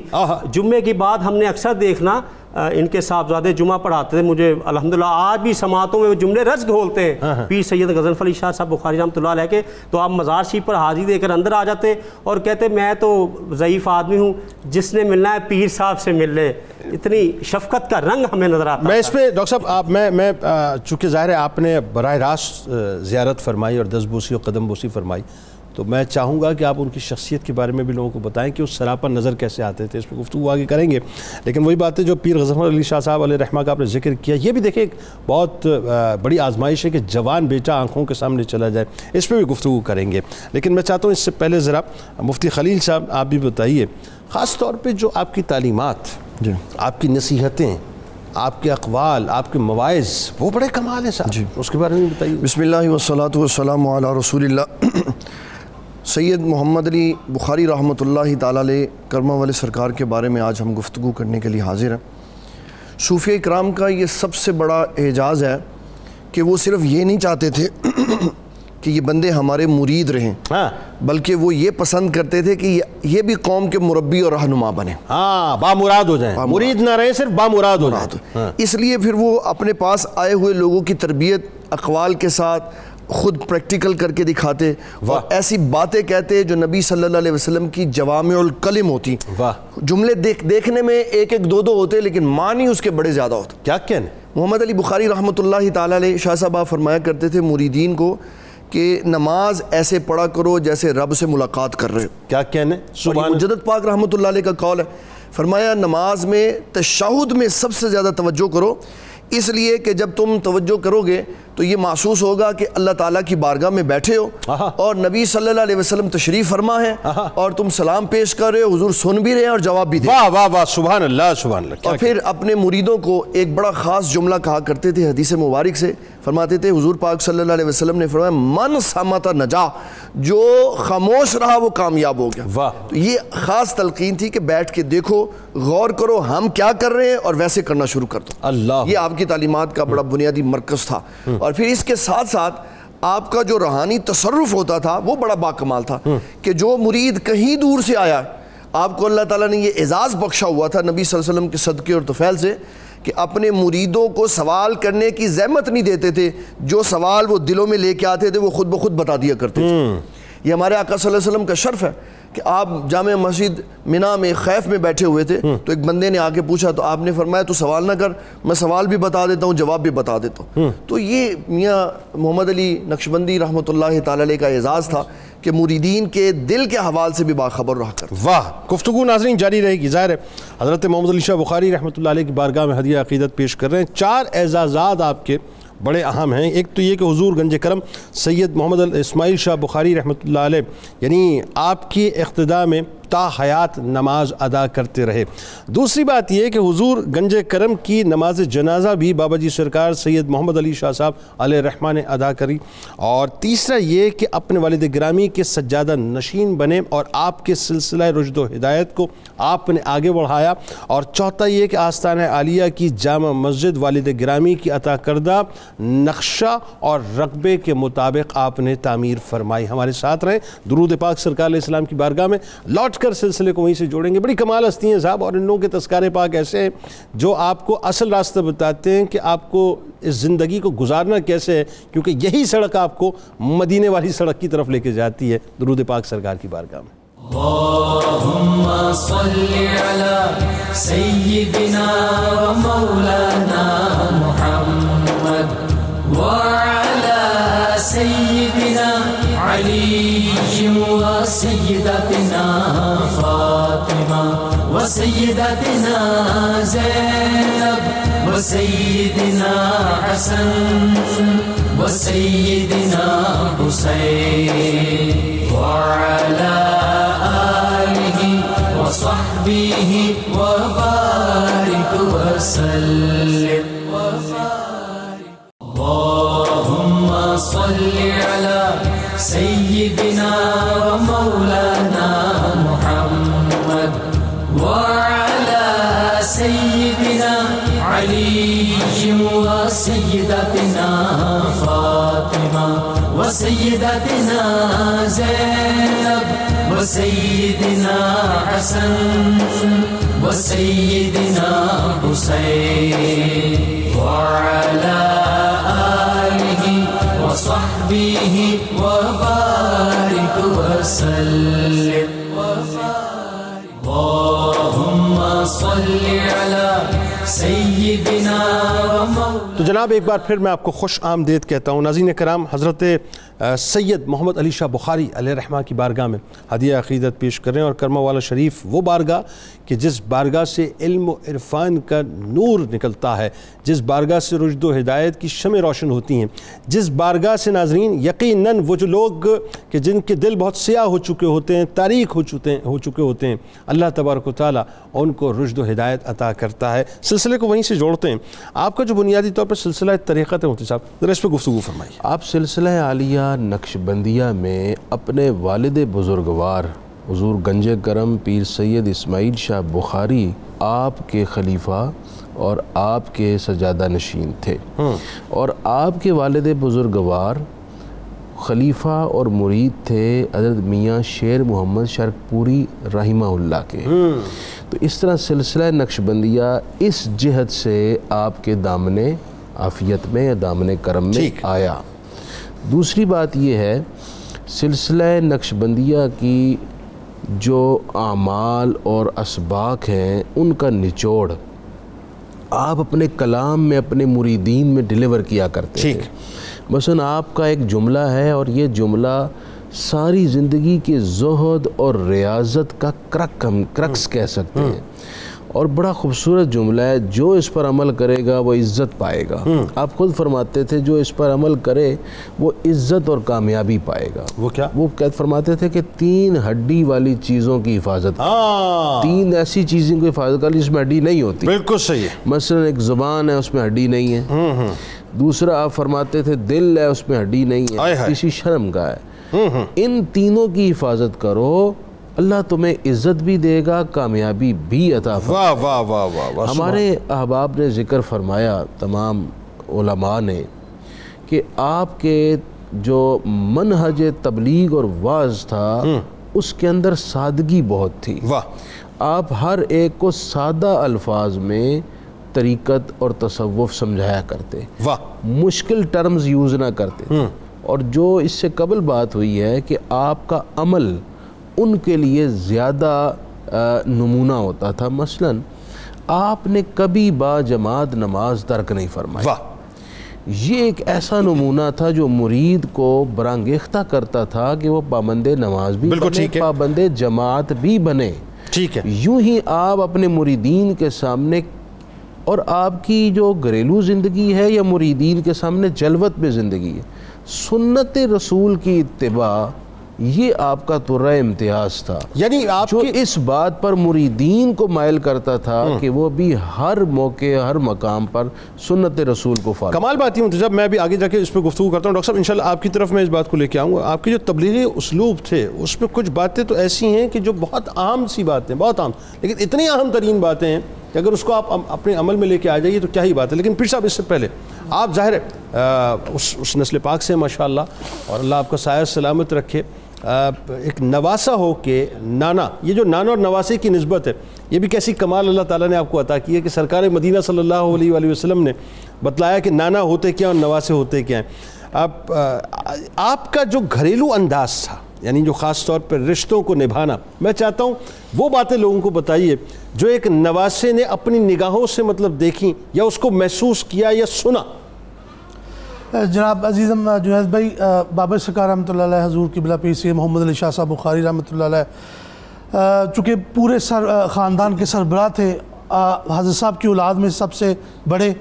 Speaker 7: جمعے کی بعد ہم نے اکثر دیکھنا ان کے صاحبزادے جمعہ پڑھاتے تھے۔ مجھے الحمدللہ آج بھی سماعتوں میں وہ جملے رز گھولتے ہیں پیر سید غضنفر علی شاہ صاحب بخاری رحمۃ اللہ علیہ کے، تو آپ مزار شریف پر حاضری دے کر اندر آ جاتے اور کہتے میں تو ضعیف آدمی ہوں، جس نے ملنا ہے پیر صاحب سے مل لے۔ اتنی شفقت کا رنگ ہمیں نظر آتا ہے۔
Speaker 2: میں اس پہ ڈاکٹر صاحب میں چونکہ ظاہر ہے آپ نے براہ راست زیارت فرمائی اور دست بوسی اور قدم بوسی فرمائی، تو میں چاہوں گا کہ آپ ان کی شخصیت کے بارے میں بھی لوگوں کو بتائیں کہ اس سراپا نظر کیسے آتے تھے۔ اس پہ گفتگو آگے کریں گے، لیکن وہی بات ہے جو پیر غضنفر علی شاہ صاحب علیہ رحمہ کا آپ نے ذکر کیا، یہ بھی دیکھیں ایک بہت بڑی آزمائش ہے کہ جوان بیٹا آنکھوں کے سامنے چلا جائے، اس پہ بھی گفتگو کریں گے۔ لیکن میں چاہتا ہوں اس سے پہلے ذرا مفتی خلیل صاحب آپ بھی بتائیے، خاص طور پہ جو آپ کی تعلیمات، آپ کی نصیحتیں، آپ کے اقوال، آپ کے مواعظ، وہ بڑے کمال ہیں صاحب، اس کے بارے میں بتائیے۔
Speaker 8: بسم اللہ والصلاۃ والسلام علی رسول اللہ۔ سید محمد علی بخاری رحمۃ اللہ تعالیٰ علیہ کرما والے سرکار کے بارے میں آج ہم گفتگو کرنے کے لیے حاضر ہیں۔ صوفیہ کرام کا یہ سب سے بڑا اعجاز ہے کہ وہ صرف یہ نہیں چاہتے تھے کہ یہ بندے ہمارے مرید رہیں، بلکہ وہ یہ پسند کرتے تھے کہ یہ بھی قوم کے مربی اور رہنما بنے،
Speaker 2: بامراد ہو جائیں، مرید نہ رہیں، صرف بامراد ہو جائیں۔
Speaker 8: اس لیے پھر وہ اپنے پاس آئے ہوئے لوگوں کی تربیت اقوال کے ساتھ خود پریکٹیکل کر کے دکھاتے اور ایسی باتیں کہتے جو نبی صلی اللہ علیہ وسلم کی جوامع الکلم ہوتی۔ جملے دیکھنے میں ایک ایک دو ہوتے، لیکن معنی اس کے بڑے زیادہ ہوتے۔
Speaker 2: کیا کہنے؟
Speaker 8: محمد علی بخاری رحمۃ اللہ تعالیٰ علیہ شاہ صاحب فرمایا کرتے تھے مریدین کو کہ نماز ایسے پڑھا کرو جیسے رب سے ملاقات کر رہے ہو۔
Speaker 2: کیا کہنے؟
Speaker 8: سبحان مجدد پاک رحمۃ اللہ علیہ کا قول ہے، فرمایا نماز میں تشہد میں سب سے زیادہ توجہ کرو، اس لیے کہ جب تم توجہ کرو گے تو یہ محسوس ہوگا کہ اللہ تعالیٰ کی بارگاہ میں بیٹھے ہو اور نبی صلی اللہ علیہ وسلم تشریف فرما ہے اور تم سلام پیش کر رہے ہو، حضور سن بھی رہے ہیں اور جواب بھی دے رہے ہیں۔
Speaker 2: واہ واہ واہ، سبحان اللہ سبحان اللہ۔
Speaker 8: اور پھر اپنے مریدوں کو ایک بڑا خاص جملہ کہا کرتے تھے حدیث مبارک سے، فرماتے تھے حضور پاک صلی اللہ علیہ وسلم نے فرمایا من صمت نجا، جو خاموش رہا وہ کامیاب ہو گیا۔
Speaker 2: واہ،
Speaker 8: تو یہ خاص تلقین تھی کہ بیٹھ کے دیکھو، غور کرو ہم کیا کر رہے ہیں اور ویسے کرنا شروع کر دو۔
Speaker 2: اللہ،
Speaker 8: یہ آپ کی تعلیمات کا بڑا بنیادی مرکز تھا۔ اور پھر اس کے ساتھ ساتھ آپ کا جو روحانی تصرف ہوتا تھا وہ بڑا باکمال تھا کہ جو مرید کہیں دور سے آیا، آپ کو اللہ تعالیٰ نے یہ اعزاز بخشا ہوا تھا نبی صلی اللہ علیہ وسلم کے صدقے اور طفیل سے کہ اپنے مریدوں کو سوال کرنے کی زحمت نہیں دیتے تھے، جو سوال وہ دلوں میں لے کے آتے تھے وہ خود بخود بتا دیا کرتے تھے۔ یہ ہمارے آقا صلی اللہ علیہ وسلم کا شرف ہے کہ آپ جامع مسجد منا میں خیف میں بیٹھے ہوئے تھے، تو ایک بندے نے آ کے پوچھا تو آپ نے فرمایا تو سوال نہ کر، میں سوال بھی بتا دیتا ہوں، جواب بھی بتا دیتا ہوں۔ تو یہ میاں محمد علی نقشبندی رحمۃ اللہ تعالی علیہ کا اعزاز تھا کہ مریدین کے دل کے حوال سے بھی باخبر رہا کرتے۔
Speaker 2: واہ، گفتگو ناظرین جاری رہے گی۔ ظاہر ہے حضرت محمد علی شاہ بخاری رحمۃ اللہ علیہ کی بارگاہ میں ہدیہ عقیدت پیش کر رہے ہیں۔ 4 اعزازات آپ کے بڑے اہم ہیں۔ ایک تو یہ کہ حضور گنج کرم سید محمد اسماعیل شاہ بخاری رحمۃ اللہ علیہ یعنی آپ کی اقتداء میں تا حیات نماز ادا کرتے رہے۔ دوسری بات یہ کہ حضور گنج کرم کی نماز جنازہ بھی بابا جی سرکار سید محمد علی شاہ صاحب علیہ رحمہ نے ادا کری۔ اور تیسرا یہ کہ اپنے والد گرامی کے سجادہ نشین بنے اور آپ کے سلسلہ رشد و ہدایت کو آپ نے آگے بڑھایا۔ اور چوتھا یہ کہ آستانہ عالیہ کی جامع مسجد والد گرامی کی عطا کردہ نقشہ اور رغبے کے مطابق آپ نے تعمیر فرمائی۔ ہمارے ساتھ رہیں، درود پاک سرکار علیہ السلام کی بارگاہ میں لوٹ کر سلسلے کو وہیں سے جوڑیں گے۔ بڑی کمال ہستی ہیں صاحب، اور ان لوگوں کے تذکارے پاک ایسے ہیں جو آپ کو اصل راستہ بتاتے ہیں کہ آپ کو اس زندگی کو گزارنا کیسے ہے، کیونکہ یہی سڑک آپ کو مدینے والی سڑک کی طرف لے کے جاتی ہے۔ درود پاک سرکار کی بارگاہ میں۔
Speaker 1: اللہم صلی علی سیدنا و مولانا محمد وعلی سیدنا علی و سیدتنا فاطمہ و سیدتنا زینب و سیدنا حسن و سیدنا حسین وعلی وصحبه وبارك وسلم اللهم صل على سيدنا ومولانا محمد وعلى سيدنا علي وسيدتنا فاطمة وسيدتنا زينب وسيدنا حسن وسيدنا حسين وعلى آله وصحبه وبارك وسلم اللهم صل على سيدنا ومولانا۔
Speaker 2: تو جناب ایک بار پھر میں آپ کو خوش آمدید کہتا ہوں۔ ناظرین کرام، حضرت سید محمد علی شاہ بخاری علیہ رحمہ کی بارگاہ میں ہدیہ عقیدت پیش کریں، اور کرما والا شریف وہ بارگاہ کہ جس بارگاہ سے علم و عرفان کا نور نکلتا ہے، جس بارگاہ سے رشد و ہدایت کی شمع روشن ہوتی ہیں، جس بارگاہ سے ناظرین یقیناً وہ جو لوگ کہ جن کے دل بہت سیاہ ہو چکے ہوتے ہیں، تاریک ہو چکے ہوتے ہیں، اللہ تبارک و تعالیٰ ان کو رشد و ہدایت عطا کرتا ہے۔ سلسلے کو وہیں سے جوڑتے ہیں۔ آپ کا جو بنیادی طور پر سلسلہ طریقت ہے مفتی صاحب، ذرا اس پہ گفتگو فرمائیے۔
Speaker 3: آپ سلسلہ عالیہ نقشبندیہ میں اپنے والد بزرگوار حضور گنج کرم پیر سید اسماعیل شاہ بخاری آپ کے خلیفہ اور آپ کے سجادہ نشین تھے، اور آپ کے والد بزرگوار خلیفہ اور مرید تھے حضرت میاں شیر محمد شرک پوری رحمہ اللہ کے۔ تو اس طرح سلسلہ نقشبندیہ اس جہت سے آپ کے دامن عافیت میں یا دامن کرم میں آیا۔ دوسری بات یہ ہے، سلسلہ نقشبندیہ کی جو اعمال اور اسباق ہیں ان کا نچوڑ آپ اپنے کلام میں اپنے مریدین میں ڈیلیور کیا کرتے تھے۔ مثلا آپ کا ایک جملہ ہے، اور یہ جملہ ساری زندگی کے زہد اور ریاضت کا کرکس کہہ سکتے ہیں، اور بڑا خوبصورت جملہ ہے، جو اس پر عمل کرے گا وہ عزت پائے گا۔ آپ خود فرماتے تھے جو اس پر عمل کرے وہ عزت اور کامیابی پائے گا۔
Speaker 2: وہ کیا؟
Speaker 3: وہ فرماتے تھے کہ 3 ہڈی والی چیزوں کی حفاظت، 3 ایسی چیزوں کی حفاظت کر جس میں ہڈی نہیں ہوتی۔
Speaker 2: بالکل صحیح ہے۔
Speaker 3: مثلا ایک زبان ہے، اس میں ہڈی نہیں ہے۔ دوسرا آپ فرماتے تھے دل ہے، اس میں ہڈی نہیں ہے، کسی شرم کا ہے۔ ان تینوں کی حفاظت کرو، اللہ تمہیں عزت بھی دے گا، کامیابی بھی عطا فرمائے گا۔
Speaker 2: واہ واہ واہ واہ۔
Speaker 3: ہمارے احباب نے ذکر فرمایا، تمام علماء نے، کہ آپ کے جو منہج تبلیغ اور واعظ تھا اس کے اندر سادگی بہت تھی۔
Speaker 2: واہ۔
Speaker 3: آپ ہر ایک کو سادہ الفاظ میں طریقت اور تصوف سمجھایا کرتے،
Speaker 2: واہ،
Speaker 3: مشکل ٹرمز یوز نہ کرتے، اور جو اس سے قبل بات ہوئی ہے کہ آپ کا عمل ان کے لیے زیادہ نمونہ ہوتا تھا. مثلا آپ نے کبھی با جماعت نماز ترک نہیں فرمائی.
Speaker 2: واہ،
Speaker 3: یہ ایک ایسا نمونہ تھا جو مرید کو برانگیختہ کرتا تھا کہ وہ پابند نماز بھی بنے، پابند جماعت بھی بنے.
Speaker 2: ٹھیک ہے.
Speaker 3: یوں ہی آپ اپنے مریدین کے سامنے، اور آپ کی جو گھریلو زندگی ہے یا مریدین کے سامنے جلوت میں زندگی ہے، سنت رسول کی اتباع یہ آپ کا طرہ امتیاز تھا،
Speaker 2: یعنی آپ
Speaker 3: جو اس بات پر مریدین کو مائل کرتا تھا کہ وہ بھی ہر موقع ہر مقام پر سنت رسول کو فالو.
Speaker 2: کمال بات یہ جب میں بھی آگے جا کے اس پہ گفتگو کرتا ہوں ڈاکٹر صاحب، انشاءاللہ آپ کی طرف میں اس بات کو لے کے آؤں گا. آپ کے جو تبلیغی اسلوب تھے اس میں کچھ باتیں تو ایسی ہیں کہ جو بہت عام سی باتیں، بہت عام، لیکن اتنی اہم ترین باتیں ہیں کہ اگر اس کو آپ اپنے عمل میں لے کے آ جائیے تو کیا ہی بات ہے. لیکن پھر صاحب اس سے پہلے آپ ظاہر ہے اس نسل پاک سے ماشاءاللہ، اور اللہ آپ کا سایہ سلامت رکھے. ایک نواسہ ہو کے نانا، یہ جو نانا اور نواسے کی نسبت ہے یہ بھی کیسی کمال اللہ تعالیٰ نے آپ کو عطا کی ہے کہ سرکار مدینہ صلی اللہ علیہ وآلہ وسلم نے بتلایا کہ نانا ہوتے کیا اور نواسے ہوتے کیا ہیں. آپ کا جو گھریلو انداز تھا، یعنی جو خاص طور پر رشتوں کو نبھانا، میں چاہتا ہوں وہ باتیں لوگوں کو بتائیے جو ایک نواسے نے اپنی نگاہوں سے مطلب دیکھیں یا اس کو محسوس کیا یا سنا.
Speaker 4: جناب عزیزم جنید بھائی، بابر سرکار رحمۃ اللہ علیہ، حضور قبلہ پیر سید محمد علی شاہ صاحب بخاری رحمۃ اللہ علیہ، چونکہ پورے خاندان کے سربراہ تھے، حضرت صاحب کی اولاد میں سب سے بڑے.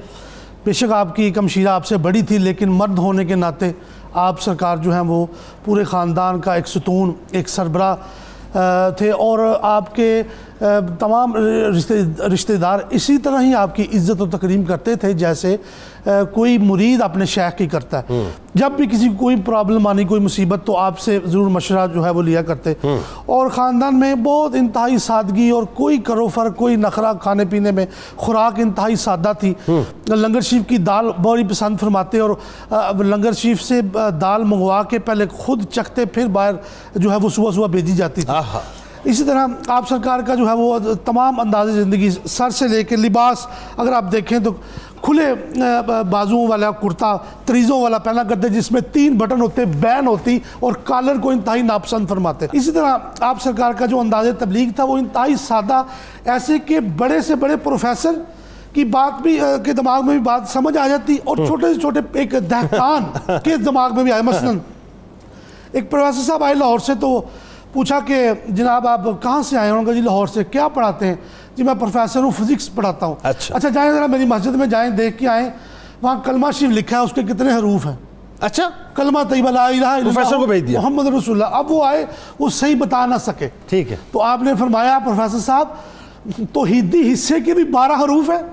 Speaker 4: بے شک آپ کی کمشیرہ آپ سے بڑی تھی، لیکن مرد ہونے کے ناطے آپ سرکار جو ہیں وہ پورے خاندان کا ایک ستون، ایک سربراہ تھے، اور آپ کے تمام رشتہ دار اسی طرح ہی آپ کی عزت و تکریم کرتے تھے جیسے کوئی مرید اپنے شیخ کی کرتا ہے. جب بھی کسی کوئی پرابلم آنی، کوئی مصیبت، تو آپ سے ضرور مشورہ جو ہے وہ لیا کرتے. اور خاندان میں بہت انتہائی سادگی اور کوئی کروفر، کوئی نخرہ، کھانے پینے میں خوراک انتہائی سادہ تھی. لنگر شریف کی دال بڑی پسند فرماتے، اور لنگر شریف سے دال منگوا کے پہلے خود چکھتے، پھر باہر جو ہے وہ صبح صبح بھیجی جاتی تھی. اسی طرح آپ سرکار کا جو ہے وہ تمام انداز زندگی، سر سے لے کے لباس اگر آپ دیکھیں تو کھلے بازوؤں والا کرتا تریزوں والا پہنا کرتے جس میں 3 بٹن ہوتے، بین ہوتی، اور کالر کو انتہائی ناپسند فرماتے. اسی طرح آپ سرکار کا جو انداز تبلیغ تھا وہ انتہائی سادہ، ایسے کہ بڑے سے بڑے پروفیسر کی بات بھی کے دماغ میں بھی بات سمجھ آ جاتی، اور چھوٹے سے چھوٹے ایک دہقان کے دماغ میں بھی آئے. مثلا ایک پروفیسر صاحب آئے لاہور سے، تو پوچھا کہ جناب آپ کہاں سے آئے؟ انہوں نے کہا جی لاہور سے. کیا پڑھاتے ہیں؟ جی میں پروفیسر ہوں، فزکس پڑھاتا ہوں. اچھا جائیں ذرا میری مسجد میں جائیں، دیکھ کے آئیں وہاں کلمہ شریف لکھا ہے، اس کے کتنے حروف ہیں.
Speaker 2: اچھا،
Speaker 4: کلمہ طیبہ لا الہ الا اللہ
Speaker 2: پروفیسر کو بھیج دیا،
Speaker 4: محمد رسول اللہ. اب وہ آئے، وہ صحیح بتا نہ سکے.
Speaker 2: ٹھیک ہے،
Speaker 4: تو آپ نے فرمایا پروفیسر صاحب توحیدی حصے کے بھی 12 حروف ہیں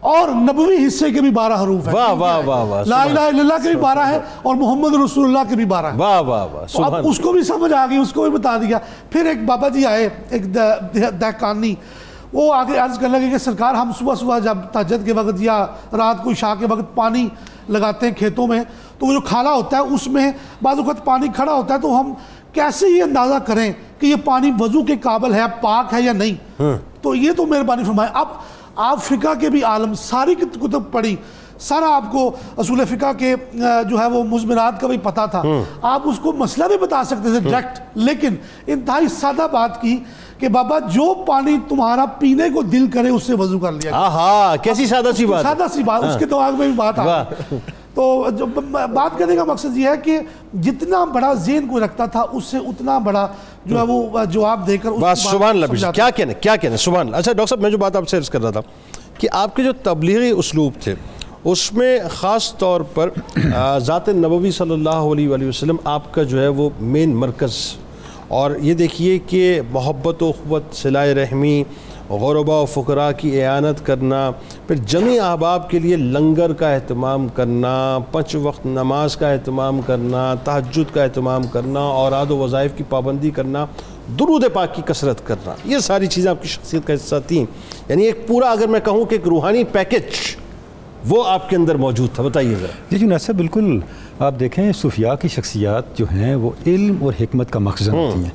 Speaker 4: اور نبوی حصے کے بھی 12 حروف ہیں.
Speaker 2: واہ واہ واہ واہ،
Speaker 4: لا الہ الا اللہ کے بھی 12 ہیں اور محمد رسول اللہ کے بھی 12 ہیں.
Speaker 2: واہ واہ واہ.
Speaker 4: اب اس کو بھی سمجھ آ گئی، اس کو بھی بتا دیا. پھر ایک بابا جی آئے، ایک دہقانی، وہ آگے عرض کرنے لگے کہ سرکار ہم صبح صبح جب تہجد کے وقت یا رات کو عشاء کے وقت پانی لگاتے ہیں کھیتوں میں، تو وہ جو کھالا ہوتا ہے اس میں بعض اوقات پانی کھڑا ہوتا ہے، تو ہم کیسے یہ اندازہ کریں کہ یہ پانی وضو کے قابل ہے، پاک ہے یا نہیں؟ تو یہ تو مہربانی فرمائیں. اب آپ فقہ کے بھی عالم، ساری کتب پڑھی، سارا آپ کو اصول فقہ کے جو ہے وہ مضمرات کا بھی پتہ تھا، آپ اس کو مسئلہ بھی بتا سکتے تھے ڈائریکٹ، لیکن انتہائی سادہ بات کی کہ بابا جو پانی تمہارا پینے کو دل کرے اس سے وضو کر لیا.
Speaker 2: ہاں، کیسی سادہ سی بات،
Speaker 4: سادہ سی بات، اس کے دماغ میں بھی بات آ گئی. تو بات کرنے کا مقصد یہ ہے کہ جتنا بڑا ذہن کو رکھتا تھا اس سے اتنا بڑا جو ہے وہ جواب دے کر
Speaker 2: سبحان اللہ. کیا کہنے سبحان اللہ. اچھا ڈاکٹر صاحب، میں جو بات آپ سے عرض کر رہا تھا کہ آپ کے جو تبلیغی اسلوب تھے اس میں خاص طور پر ذات نبوی صلی اللہ علیہ وآلہ وسلم آپ کا جو ہے وہ مین مرکز، اور یہ دیکھیے کہ محبت و اخوت، صلہ رحمی، غربا و فقراء کی اعانت کرنا، پھر جمعی احباب کے لیے لنگر کا اہتمام کرنا، 5 وقت نماز کا اہتمام کرنا، تہجد کا اہتمام کرنا، اوراد و وظائف کی پابندی کرنا، درود پاک کی کثرت کرنا، یہ ساری چیزیں آپ کی شخصیت کا حصہ تھیں. یعنی ایک پورا اگر میں کہوں کہ ایک روحانی پیکج وہ آپ کے اندر موجود تھا. بتائیے ذرا.
Speaker 5: جی جنید صاحب، بالکل آپ دیکھیں صوفیاء کی شخصیات جو ہیں وہ علم اور حکمت کا مخزن ہوتی ہیں.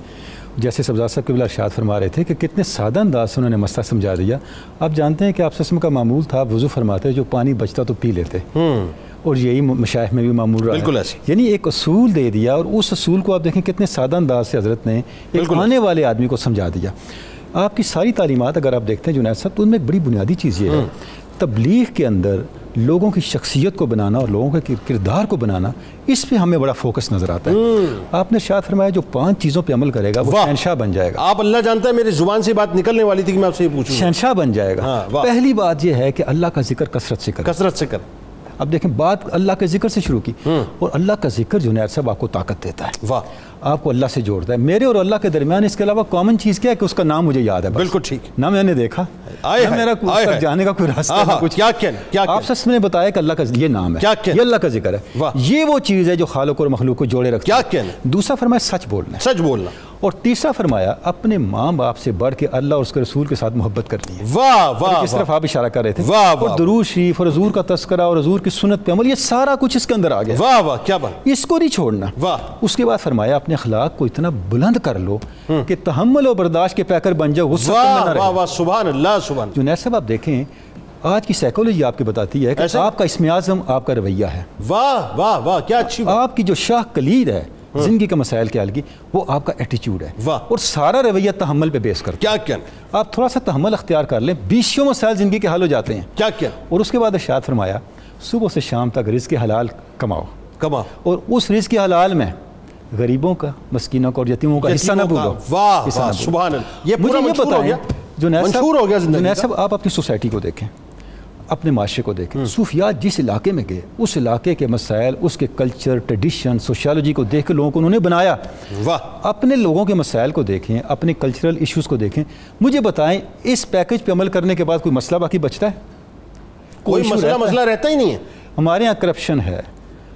Speaker 5: جیسے سبزاد صاحب قبلہ ارشاد فرما رہے تھے کہ کتنے سادہ انداز سے انہوں نے مسئلہ سمجھا دیا. آپ جانتے ہیں کہ آپ وسلم کا معمول تھا, وضو فرماتے جو پانی بچتا تو پی لیتے, اور یہی مشائخ میں بھی معمول رہا
Speaker 2: بالکل
Speaker 5: ہے.
Speaker 2: ایسے
Speaker 5: یعنی ایک اصول دے دیا, اور اس اصول کو آپ دیکھیں کتنے سادہ انداز سے حضرت نے ایک آنے والے آدمی کو سمجھا دیا. آپ کی ساری تعلیمات اگر آپ دیکھتے ہیں جنید صاحب, تو ان میں ایک بڑی بنیادی چیز یہ ہے, تبلیغ کے اندر لوگوں کی شخصیت کو بنانا اور لوگوں کے کردار کو بنانا, اس پہ ہمیں بڑا فوکس نظر آتا ہے. آپ نے ارشاد فرمایا جو 5 چیزوں پہ عمل کرے گا وہ شہنشاہ بن جائے گا.
Speaker 2: آپ اللہ جانتا ہے میری زبان سے بات نکلنے والی تھی کہ میں آپ سے یہ پوچھوں.
Speaker 5: شہنشاہ بن جائے گا. پہلی بات یہ ہے کہ اللہ کا ذکر کثرت سے کرے.
Speaker 2: کثرت سے کر.
Speaker 5: اب دیکھیں بات اللہ کے ذکر سے شروع کی, اور اللہ کا ذکر جنید صاحب آپ کو طاقت دیتا ہے.
Speaker 2: واہ.
Speaker 5: آپ کو اللہ سے جوڑتا ہے. میرے اور اللہ کے درمیان اس کے علاوہ کامن چیز کیا ہے کہ اس کا نام مجھے یاد ہے.
Speaker 2: بالکل ٹھیک.
Speaker 5: نہ میں نے دیکھا, نہ میرا جانے کا کوئی راستہ ہے کچھ.
Speaker 2: کیا
Speaker 5: آپ سچ میں نے بتایا کہ اللہ کا یہ نام ہے, یہ اللہ کا ذکر ہے. یہ وہ چیز ہے جو خالق اور مخلوق کو جوڑے رکھتی ہے.
Speaker 2: کیا
Speaker 5: دوسرا فرمایا سچ بولنا.
Speaker 2: سچ بولنا.
Speaker 5: اور تیسرا فرمایا اپنے ماں باپ سے بڑھ کے اللہ اور اس کے رسول کے ساتھ محبت کرنی ہے.
Speaker 2: واہ واہ.
Speaker 5: اس طرف آپ اشارہ کر رہے تھے.
Speaker 2: اور
Speaker 5: درود شریف اور حضور کا تذکرہ اور حضور کی سنت پہ عمل, یہ سارا کچھ اس کے اندر آ گیا.
Speaker 2: واہ واہ کیا بات.
Speaker 5: اس کو نہیں چھوڑنا.
Speaker 2: واہ.
Speaker 5: اس کے بعد فرمایا اپنے اخلاق کو اتنا بلند کر لو کہ تحمل و برداشت کے پیکر بن جاؤ.
Speaker 2: واہ واہ سبحان اللہ سبحان.
Speaker 5: جنید صاحب آپ دیکھیں آج کی سائیکولوجی آپ کی بتاتی ہے کہ آپ کا اسم اعظم آپ کا رویہ ہے.
Speaker 2: واہ واہ واہ کیا اچھی بات.
Speaker 5: آپ کی جو شاہ کلید ہے زندگی کے مسائل کے حل کی, وہ آپ کا ایٹیچیوڈ ہے.
Speaker 2: واہ.
Speaker 5: اور سارا رویہ تحمل پہ بیس کرتا ہے.
Speaker 2: کیا
Speaker 5: آپ تھوڑا سا تحمل اختیار کر لیں, 20 مسائل زندگی کے حل ہو جاتے ہیں.
Speaker 2: کیا.
Speaker 5: اور اس کے بعد ارشاد فرمایا صبح سے شام تک رزق حلال کماؤ, اور اس رزق حلال میں غریبوں کا, مسکینوں کا اور یتیموں کا حصہ نہ بھولو.
Speaker 2: واہ واہ سبحان اللہ. یہ پورا منشور ہو گیا. منشور ہو گیا زندگی.
Speaker 5: جنید صاحب آپ اپنی سوسائٹی کو دیکھیں, اپنے معاشرے کو دیکھیں. صوفیات جس علاقے میں گئے, اس علاقے کے مسائل, اس کے کلچر, ٹریڈیشن, سوشیالوجی کو دیکھ کے لوگوں کو انہوں نے بنایا.
Speaker 2: واہ.
Speaker 5: اپنے لوگوں کے مسائل کو دیکھیں, اپنے کلچرل ایشوز کو دیکھیں. مجھے بتائیں اس پیکج پہ عمل کرنے کے بعد کوئی مسئلہ باقی بچتا ہے؟
Speaker 2: کوئی مسئلہ رہتا ہی نہیں ہے.
Speaker 5: ہمارے ہاں کرپشن ہے,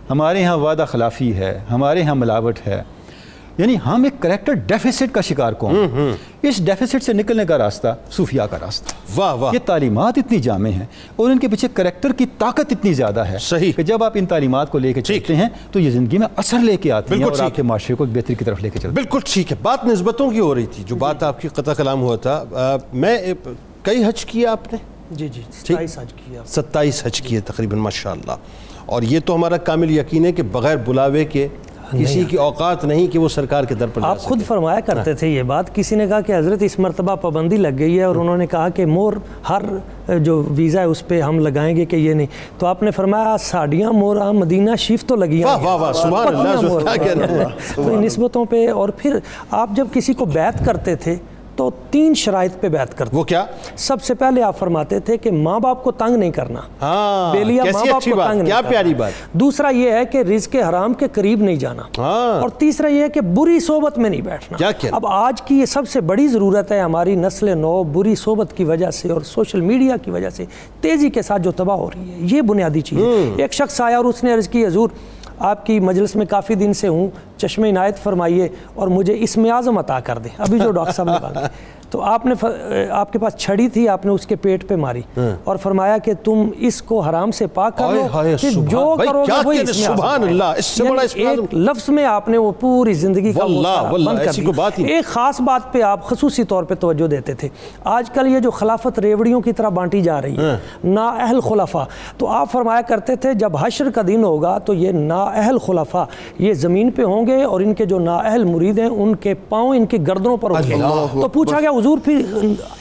Speaker 5: ہمارے ہاں وعدہ خلافی ہے, ہمارے ہاں ملاوٹ ہے. یعنی ہم ایک کریکٹر ڈیفیسٹ کا شکار کون. اس ڈیفیسٹ سے نکلنے کا راستہ صوفیاء کا راستہ.
Speaker 2: واہ واہ.
Speaker 5: یہ تعلیمات اتنی جامع ہیں اور ان کے پیچھے کریکٹر کی طاقت اتنی زیادہ ہے.
Speaker 2: صحیح.
Speaker 5: کہ جب آپ ان تعلیمات کو لے کے چلتے ہیں تو یہ زندگی میں اثر لے کے آتی ہیں اور آپ کے معاشرے کو بہتری کی طرف لے کے چلتے ہیں.
Speaker 2: بالکل ٹھیک ہے. بات نسبتوں کی ہو رہی تھی, جو بات آپ کی قطع کلام ہوا تھا. میں کئی حج کیا آپ نے؟
Speaker 6: جی 27 حج کیا.
Speaker 2: 27 حج کیے تقریباً ماشاءاللہ. اور یہ تو ہمارا کامل یقین ہے کہ بغیر بلاوے کے کسی کی اوقات نہیں کہ وہ سرکار کے در پر.
Speaker 6: آپ خود فرمایا کرتے تھے یہ بات. کسی نے کہا کہ حضرت اس مرتبہ پابندی لگ گئی ہے, اور انہوں نے کہا کہ مور ہر جو ویزا ہے اس پہ ہم لگائیں گے کہ یہ نہیں. تو آپ نے فرمایا ساڑیاں مور مدینہ شریف تو لگی ہیں.
Speaker 2: واہ واہ سبحان اللہ. کیا کہہ رہے ہیں.
Speaker 6: تو نسبتوں پہ. اور پھر آپ جب کسی کو بیعت کرتے تھے تو 3 شرائط پہ بیعت کرتے.
Speaker 2: وہ کیا؟
Speaker 6: سب سے پہلے آپ فرماتے تھے کہ ماں باپ کو تنگ نہیں کرنا.
Speaker 2: بیلیا ماں باپ کو تنگ نہیں. کیا پیاری بات.
Speaker 6: دوسرا یہ ہے کہ رزق حرام کے قریب نہیں جانا. اور تیسرا یہ ہے کہ بری صحبت میں نہیں بیٹھنا. اب آج کی یہ سب سے بڑی ضرورت ہے. ہماری نسل نو بری صحبت کی وجہ سے اور سوشل میڈیا کی وجہ سے تیزی کے ساتھ جو تباہ ہو رہی ہے, یہ بنیادی چیز ہے. ایک شخص آیا اور اس نے عرض کی حضور آپ کی مجلس میں کافی دن سے ہوں, چشمہ عنایت فرمائیے اور مجھے اسم اعظم عطا کر دیں. ابھی جو ڈاکٹر صاحب نے بات کی تو آپ کے پاس چھڑی تھی, آپ نے اس کے پیٹ پہ ماری اور فرمایا کہ تم اس کو حرام سے پاک کر لو, جو کرو گے وہی اسم اعظم. ایک لفظ میں آپ نے وہ پوری زندگی کا بند کر دیا. ایک خاص بات پہ آپ خصوصی طور پہ توجہ دیتے تھے. آج کل یہ جو خلافت ریوڑیوں کی طرح بانٹی جا رہی ہے, نااہل خلفاء, تو آپ فرمایا کرتے تھے جب حشر کا دن ہوگا تو یہ نااہل خلفاء یہ زمین پہ ہوں گے اور ان کے جو نااہل مرید ہیں ان کے پاؤں ان کی گردنوں پر ہوں گے. تو پوچھا گیا حضور پھر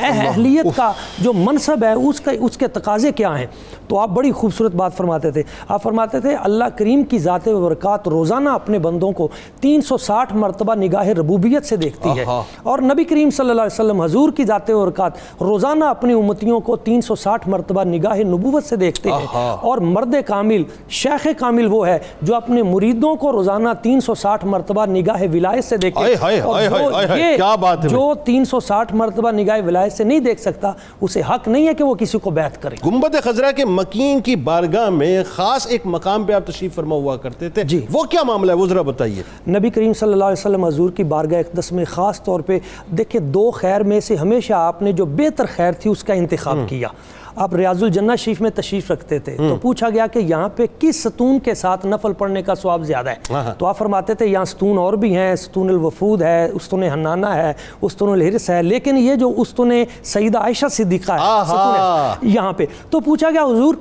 Speaker 6: اہلیت کا جو منصب ہے اس کے تقاضے کیا ہیں؟ تو آپ بڑی خوبصورت بات فرماتے تھے. آپ فرماتے تھے اللہ کریم کی ذات و برکات روزانہ اپنے بندوں کو 360 مرتبہ نگاہ ربوبیت سے دیکھتی ہے, اور نبی کریم صلی اللہ علیہ وسلم حضور کی ذات و برکات روزانہ اپنی امتیوں کو 360 مرتبہ نگاہ نبوت سے دیکھتے ہیں. اور مرد کامل, شیخ کامل وہ ہے جو اپنے مریدوں کو روزانہ 360 مرتبہ نگاہ ولایت سے دیکھتے ہیں. اور جو 360 مرتبہ نگاہ ولایت سے نہیں دیکھ سکتا اسے حق نہیں ہے کہ وہ کسی کو بیعت کرے.
Speaker 2: گنبد خضرا کے مکین کی بارگاہ میں خاص ایک مقام پہ آپ تشریف فرما ہوا کرتے تھے,
Speaker 6: جی
Speaker 2: وہ کیا معاملہ ہے وہ ذرا بتائیے.
Speaker 6: نبی کریم صلی اللہ علیہ وسلم حضور کی بارگاہ اقدس میں خاص طور پہ دیکھیں 2 خیر میں سے ہمیشہ آپ نے جو بہتر خیر تھی اس کا انتخاب کیا. آپ ریاض الجنہ شریف میں تشریف رکھتے تھے تو پوچھا گیا کہ یہاں پہ کس ستون کے ساتھ نفل پڑھنے کا ثواب زیادہ ہے، تو آپ فرماتے تھے یہاں ستون اور بھی ہیں، ستون الوفود ہے، ستون حنانہ ہے، ستون الحرس ہے، لیکن یہ جو ستون سیدہ عائشہ صدیقہ ہے ستون ہے یہاں پہ، تو پوچھا گیا حضور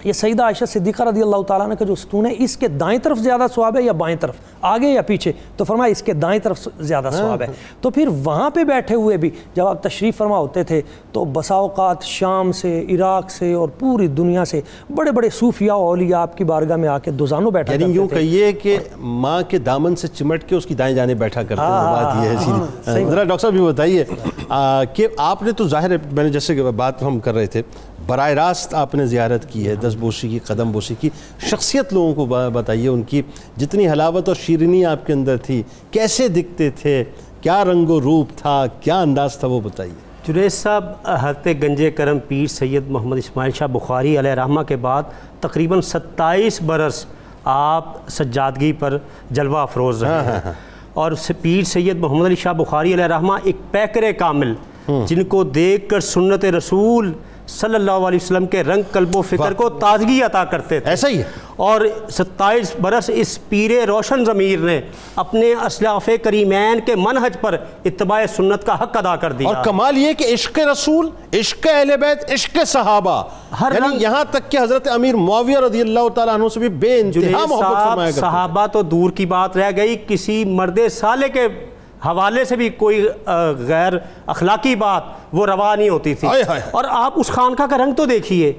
Speaker 6: یہ سیدہ عائشہ صدیقہ رضی اللہ تعالیٰ عنہ کا جو ستون ہے اس کے دائیں طرف زیادہ ثواب ہے یا بائیں طرف، آگے یا پیچھے؟ تو فرمایا اس کے دائیں طرف زیادہ ثواب ہے۔ تو پھر وہاں پہ بیٹھے ہوئے بھی جب آپ تشریف فرما ہوتے تھے تو بسا اوقات شام سے، عراق سے اور پوری دنیا سے بڑے بڑے صوفیاء و اولیاء آپ کی بارگاہ میں آ کے دوزانوں بیٹھا کرتے تھے،
Speaker 2: یعنی یوں کہیے کہ ماں کے دامن سے چمٹ کے اس کی دائیں جانے بیٹھا کرتے ہیں، بات یہ ہے۔ ذرا ڈاکٹر صاحب یہ بتائیے کہ آپ نے تو ظاہر ہے میں نے جیسے بات ہم کر رہے تھے براہ راست آپ نے زیارت کی ہے، دست بوسی کی، قدم بوسی کی، شخصیت لوگوں کو بتائیے ان کی جتنی حلاوت اور شیرینی آپ کے اندر تھی، کیسے دکھتے تھے، کیا رنگ و روپ تھا، کیا انداز تھا، وہ بتائیے۔
Speaker 7: جنید صاحب حضرت گنج کرم پیر سید محمد اسماعیل شاہ بخاری علیہ رحمہ کے بعد تقریباً 27 برس آپ سجادگی پر جلوہ افروز رہے ہیں، اور پیر سید محمد علی شاہ بخاری علیہ رحمہ ایک پیکر کامل جن کو دیکھ کر سنت رسول صلی اللہ علیہ وسلم کے رنگ قلب و فکر کو تازگی عطا کرتے تھے،
Speaker 2: ایسا ہی ہے۔
Speaker 7: اور 27 برس اس پیر روشن ضمیر نے اپنے اسلاف کریمین کے منہج پر اتباع سنت کا حق ادا کر دیا،
Speaker 2: اور کمال یہ کہ عشق رسول، عشق اہل بیت، عشق صحابہ، یعنی یہاں تک کہ حضرت امیر معاویہ رضی اللہ تعالیٰ عنہ سے بھی بے انتہا محبت فرمایا کرتے۔
Speaker 7: صحابہ تو دور کی بات رہ گئی، کسی مرد صالح کے حوالے سے بھی کوئی غیر اخلاقی بات وہ روا نہیں ہوتی تھی۔ اور آپ اس خانقاہ کا رنگ تو دیکھیے،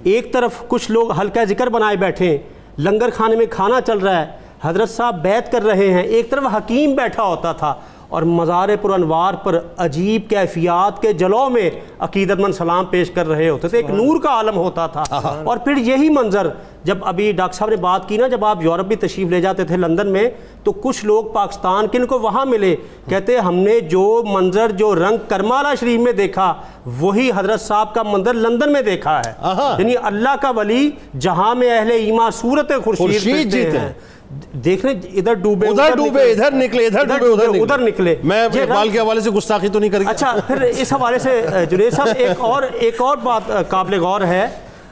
Speaker 7: ایک طرف کچھ لوگ حلقہ ذکر بنائے بیٹھے ہیں، لنگر کھانے میں کھانا چل رہا ہے، حضرت صاحب بیعت کر رہے ہیں، ایک طرف حکیم بیٹھا ہوتا تھا اور مزار پر انوار پر عجیب کیفیات کے جلوں میں عقیدت مند سلام پیش کر رہے ہوتے تھے، ایک نور کا عالم ہوتا تھا۔ اور پھر یہی منظر جب ابھی ڈاکٹر صاحب نے بات کی نا، جب آپ یورپ بھی تشریف لے جاتے تھے لندن میں، تو کچھ لوگ پاکستان کے ان کو وہاں ملے، کہتے ہم نے جو منظر جو رنگ کرمالہ شریف میں دیکھا وہی حضرت صاحب کا منظر لندن میں دیکھا ہے۔ یعنی اللہ کا ولی جہاں میں اہل ایمان صورت خورشید جیتے ہیں، دیکھ رہے ادھر ڈوبے
Speaker 2: ادھر ڈوبے ادھر نکلے، ادھر ڈوبے
Speaker 7: ادھر نکلے۔
Speaker 2: میں اقبال کے حوالے سے گستاخی تو نہیں کریں گے۔
Speaker 7: اچھا، پھر اس حوالے سے جنید صاحب ایک اور بات قابل غور ہے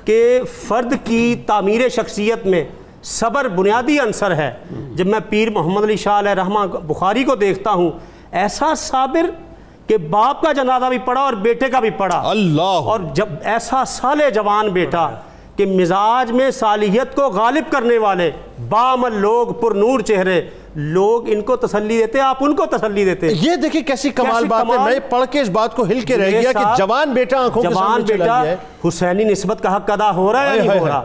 Speaker 7: کہ فرد کی تعمیر شخصیت میں صبر بنیادی عنصر ہے۔ جب میں پیر محمد علی شاہ علیہ رحمہ بخاری کو دیکھتا ہوں، ایسا صابر کہ باپ کا جنازہ بھی پڑھا اور بیٹے کا بھی پڑھا،
Speaker 2: اللہ،
Speaker 7: اور جب ایسا صالح جوان بیٹا کہ مزاج میں صالحیت کو غالب کرنے والے بعمل لوگ، پر نور چہرے لوگ ان کو تسلی دیتے، آپ ان کو تسلی دیتے۔
Speaker 2: یہ دیکھیں کیسی کمال بات ہے، میں پڑھ کے اس بات کو ہل کے رہ گیا کہ جوان بیٹا آنکھوں کے سامنے چلا گیا ہے۔
Speaker 7: حسینی نسبت کا حق ادا ہو رہا ہے یا نہیں ہو رہا؟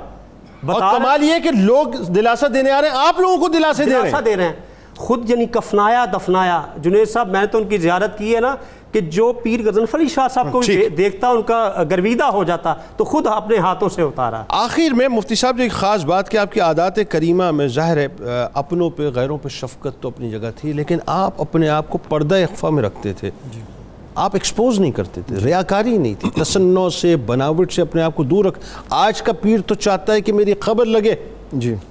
Speaker 2: اور کمال یہ کہ لوگ دلاسا دینے آ رہے ہیں، آپ لوگوں کو دلاسے دے رہے ہیں
Speaker 7: خود، یعنی کفنایا دفنایا۔ جنید صاحب میں نے تو ان کی زیارت کی ہے نا، کہ جو پیر غضنفر علی شاہ صاحب کو دیکھتا ان کا گرویدہ ہو جاتا، تو خود اپنے ہاتھوں سے اتارا۔
Speaker 2: آخر میں مفتی صاحب نے ایک خاص بات کہ آپ کی عادات کریمہ میں ظاہر ہے اپنوں پہ غیروں پہ شفقت تو اپنی جگہ تھی، لیکن آپ اپنے آپ کو پردہ اخفا میں رکھتے تھے، آپ ایکسپوز نہیں کرتے تھے، ریاکاری نہیں تھی، تصنع سے، بناوٹ سے اپنے آپ کو دور رکھ۔ آج کا پیر تو چاہتا ہے کہ میری خبر لگے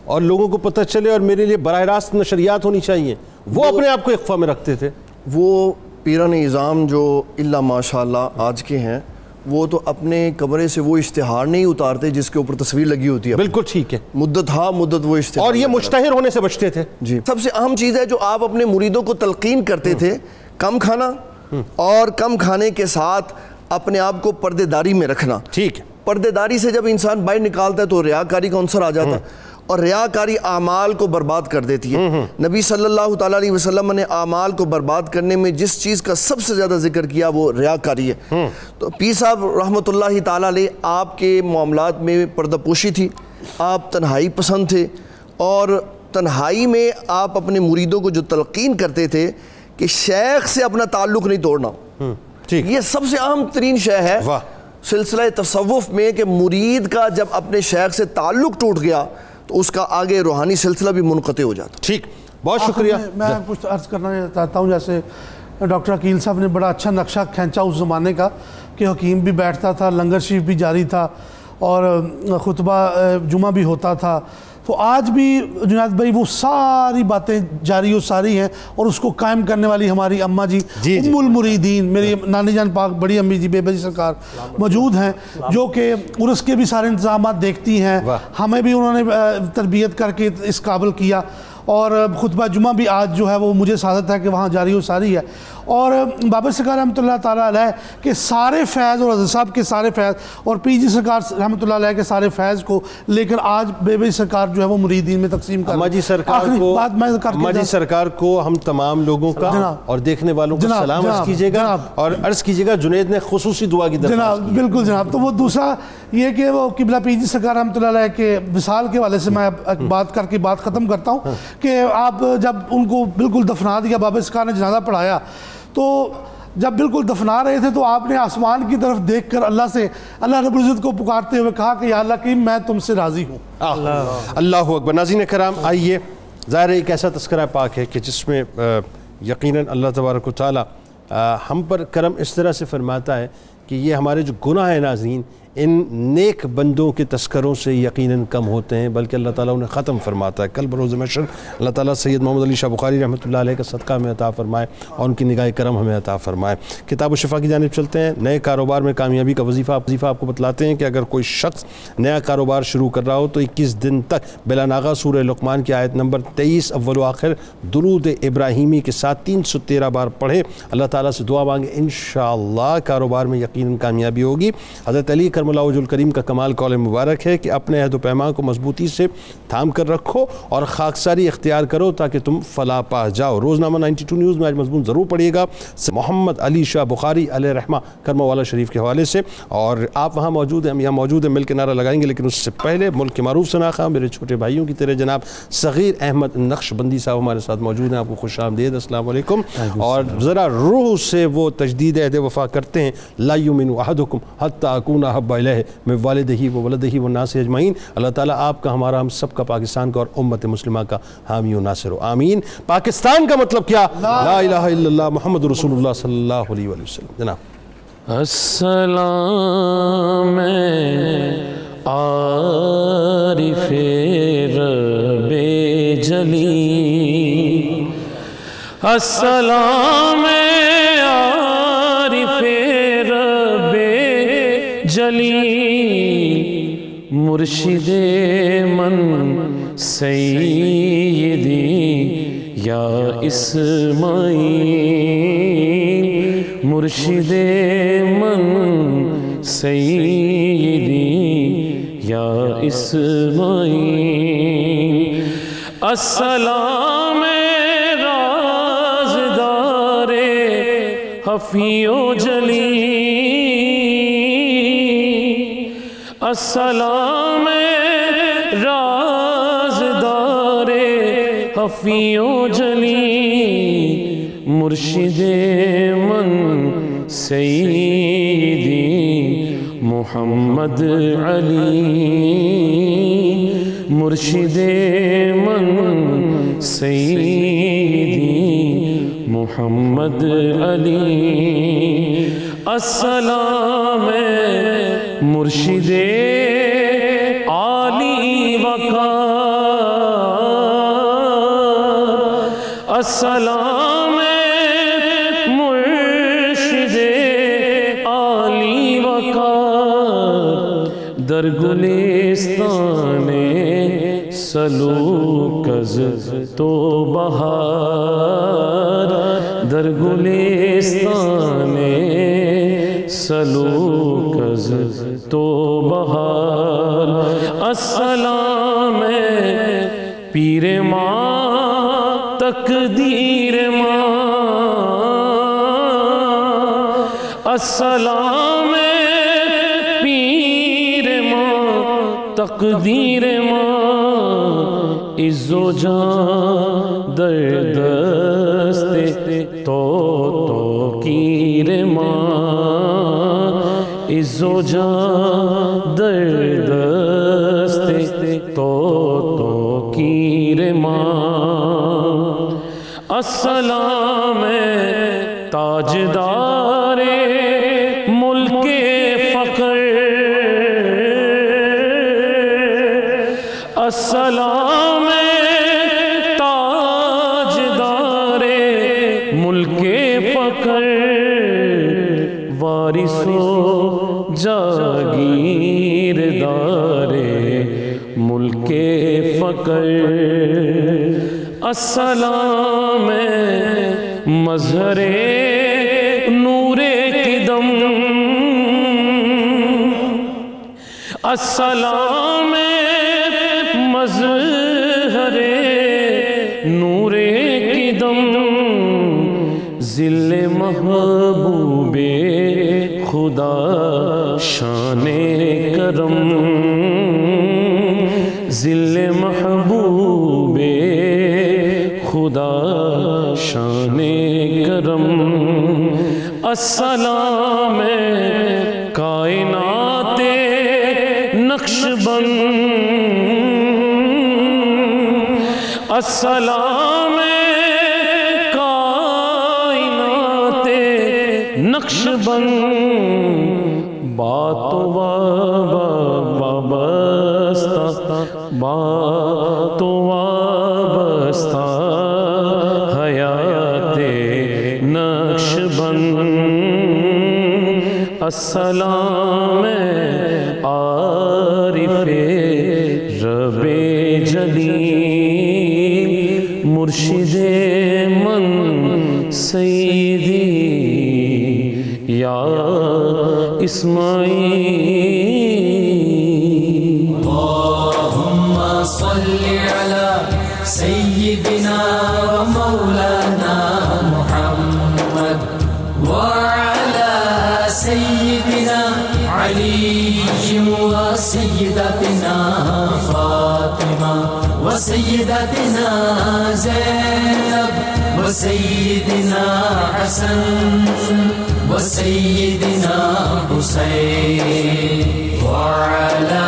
Speaker 2: اور لوگوں کو پتہ چلے اور میرے لیے براہ راست نشریات ہونی چاہیے، وہ اپنے آپ کو اخفا میں رکھتے تھے۔
Speaker 8: وہ پیران اعظام جو اللہ ماشاءاللہ آج کے ہیں، وہ تو اپنے کمرے سے وہ اشتہار نہیں اتارتے جس کے اوپر تصویر لگی ہوتی ہے۔
Speaker 2: بالکل ٹھیک ہے،
Speaker 8: مدت وہ اشتہار،
Speaker 2: اور یہ مشتہر ہونے سے بچتے تھے۔
Speaker 8: جی، سب سے اہم چیز ہے جو آپ اپنے مریدوں کو تلقین کرتے تھے، کم کھانا اور کم کھانے کے ساتھ اپنے آپ کو پردے داری میں رکھنا۔
Speaker 2: ٹھیک ہے،
Speaker 8: پردے داری سے جب انسان باہر نکالتا ہے تو ریاکاری کا عنصر آ جاتا ہے، اور ریاکاری اعمال کو برباد کر دیتی ہے۔ نبی صلی اللہ تعالیٰ علیہ وسلم نے اعمال کو برباد کرنے میں جس چیز کا سب سے زیادہ ذکر کیا وہ ریاکاری ہے۔ تو پیر صاحب رحمۃ اللہ تعالیٰ علیہ، آپ کے معاملات میں پردہ پوشی تھی، آپ تنہائی پسند تھے، اور تنہائی میں آپ اپنے مریدوں کو جو تلقین کرتے تھے کہ شیخ سے اپنا تعلق نہیں توڑنا، یہ سب سے اہم ترین شے ہے سلسلہ تصوف میں، کہ مرید کا جب اپنے شیخ سے تعلق ٹوٹ گیا تو اس کا آگے روحانی سلسلہ بھی منقطع ہو جاتا۔
Speaker 2: ٹھیک، بہت شکریہ۔
Speaker 4: میں کچھ عرض کرنا چاہتا ہوں، جیسے ڈاکٹر عقیل صاحب نے بڑا اچھا نقشہ کھینچا اس زمانے کا، کہ حکیم بھی بیٹھتا تھا، لنگر شریف بھی جاری تھا، اور خطبہ جمعہ بھی ہوتا تھا، تو آج بھی جنید بھائی وہ ساری باتیں جاری و ساری ہیں، اور اس کو قائم کرنے والی ہماری اماں جی ام المریدین، میری نانی جان پاک بڑی امی جی بے جی سرکار موجود ہیں، جو کہ عرس کے بھی سارے انتظامات دیکھتی ہیں، ہمیں بھی انہوں نے تربیت کر کے اس قابل کیا، اور خطبہ جمعہ بھی آج جو ہے وہ مجھے سعادت ہے کہ وہاں جاری و ساری ہے۔ اور بابا سرکار رحمۃ اللہ تعالیٰ علیہ کے سارے فیض اور حضرت صاحب کے سارے فیض اور پیر جی سرکار رحمۃ اللہ علیہ کے سارے فیض کو لے کر آج بے بی سرکار جو ہے وہ مریدین میں تقسیم کر
Speaker 2: اماں جی سرکار کو ہم تمام لوگوں کا اور دیکھنے والوں کو سلام عرض کیجیے گا، اور عرض کیجیے گا جنید نے خصوصی دعا کی درخواست
Speaker 4: جناب، بالکل جناب۔ تو وہ دوسرا یہ کہ وہ قبلہ پیر جی سرکار رحمۃ اللہ علیہ کے وصال کے والے سے میں بات کر کے بات ختم کرتا ہوں کہ آپ جب ان کو بالکل دفنا دیا، بابا سرکار نے جنازہ پڑھایا، تو جب بالکل دفنا رہے تھے تو آپ نے آسمان کی طرف دیکھ کر اللہ سے، اللہ رب العزت کو پکارتے ہوئے کہا کہ یا اللہ کریم میں تم سے راضی ہوں۔
Speaker 2: اللہ اکبر۔ ناظرین کرام، آئیے، ظاہر ایک ایسا تذکرہ پاک ہے کہ جس میں یقیناً اللہ تبارک و تعالی ہم پر کرم اس طرح سے فرماتا ہے کہ یہ ہمارے جو گناہ ہیں ناظرین، ان نیک بندوں کے تذکروں سے یقیناً کم ہوتے ہیں، بلکہ اللہ تعالیٰ انہیں ختم فرماتا ہے۔ کل بروز محشر اللہ تعالیٰ سید محمد علی شاہ بخاری رحمۃ اللہ علیہ کا صدقہ ہمیں عطا فرمائے اور ان کی نگاہ کرم ہمیں عطا فرمائے۔ کتاب و شفا کی جانب چلتے ہیں۔ نئے کاروبار میں کامیابی کا وظیفہ آپ کو بتلاتے ہیں کہ اگر کوئی شخص نیا کاروبار شروع کر رہا ہو تو 21 دن تک بلا ناغہ سورہ لقمان کی آیت نمبر 23 اول و آخر درود ابراہیمی کے ساتھ 313 بار پڑھے، اللہ تعالیٰ سے دعا مانگے، انشاءاللہ کاروبار میں یقیناً کامیابی ہوگی۔ حضرت علی کرم اللہ وجہ الکریم کا کمال قول مبارک ہے کہ اپنے عہد و پیمان کو مضبوطی سے تھام کر رکھو اور خاکساری اختیار کرو تاکہ تم فلاح پا جاؤ۔ روزنامہ 92 نیوز میں آج مضمون ضرور پڑھیے گا محمد علی شاہ بخاری علیہ رحمہ کرم والا شریف کے حوالے سے، اور آپ وہاں موجود ہیں، ہم یہاں موجود ہیں، مل کے نعرہ لگائیں گے، لیکن اس سے پہلے ملک کے معروف شناخواں میرے چھوٹے بھائیوں کی طرح جناب صغیر احمد نقشبندی صاحب ہمارے ساتھ موجود ہیں۔ آپ کو خوش آمدید، السلام علیکم۔ اور ذرا روح سے وہ تجدید عہد وفا کرتے ہیں، لا یؤمن احدکم حتی اکون احب الیہ من والدہ و ولدہ والناس اجمعین۔ اللہ تعالیٰ آپ کا، ہمارا، ہم سب کا، پاکستان کا اور امت مسلمہ کا حامی و ناصر و آمین۔ پاکستان کا مطلب کیا؟ لا الہ الا اللہ محمد رسول اللہ صلی اللہ علیہ وسلم۔ جناب
Speaker 1: السلام عارف رب جلی، السلام عارف رب جلی، مرشد من سیدی یا اسماعیل، مرشد من سیدی یا اسماعیل، السلام رازدار خفی و جلی، السلام رازدار خفی و جلی، مرشد من سیدی محمد علی، مرشد من سیدی محمد علی، السلام مرشد عالی وقار، السلام مرشد عالی وقار، در گلستان سلوکز تو بہار، در گلستان سلوکز تو بہار، السلام پیر ماں تقدیر ماں، السلام پیر ماں تقدیر ماں، عز و جان در دست تو کیر ماں، عز و جان در دست تو کیر ماں، السلام تاجدار ملک فقر، السلام تاجدار ملک فخر وارث و جاگیردار ملک فخر السلام مظہر نور قدم السلام مظہر نور قدم ذل محبوب خدا شان کرم ذل محبوب خدا شان کرم السلام کائنات نقش بند السلام کائنات نقش بند بات وابستہ بات وابستہ حیات نقش بند السلام عارف رب جلیل مرشد من سیدی یا اسماعیل
Speaker 9: اللہم صلی علی سیدنا و مولانا محمد وعلی سیدنا علی و سیدتنا فاطمہ و سیدتنا زینب و سیدنا حسن و سیدنا حسین وعلی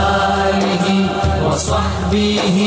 Speaker 9: آلہ و صحبہ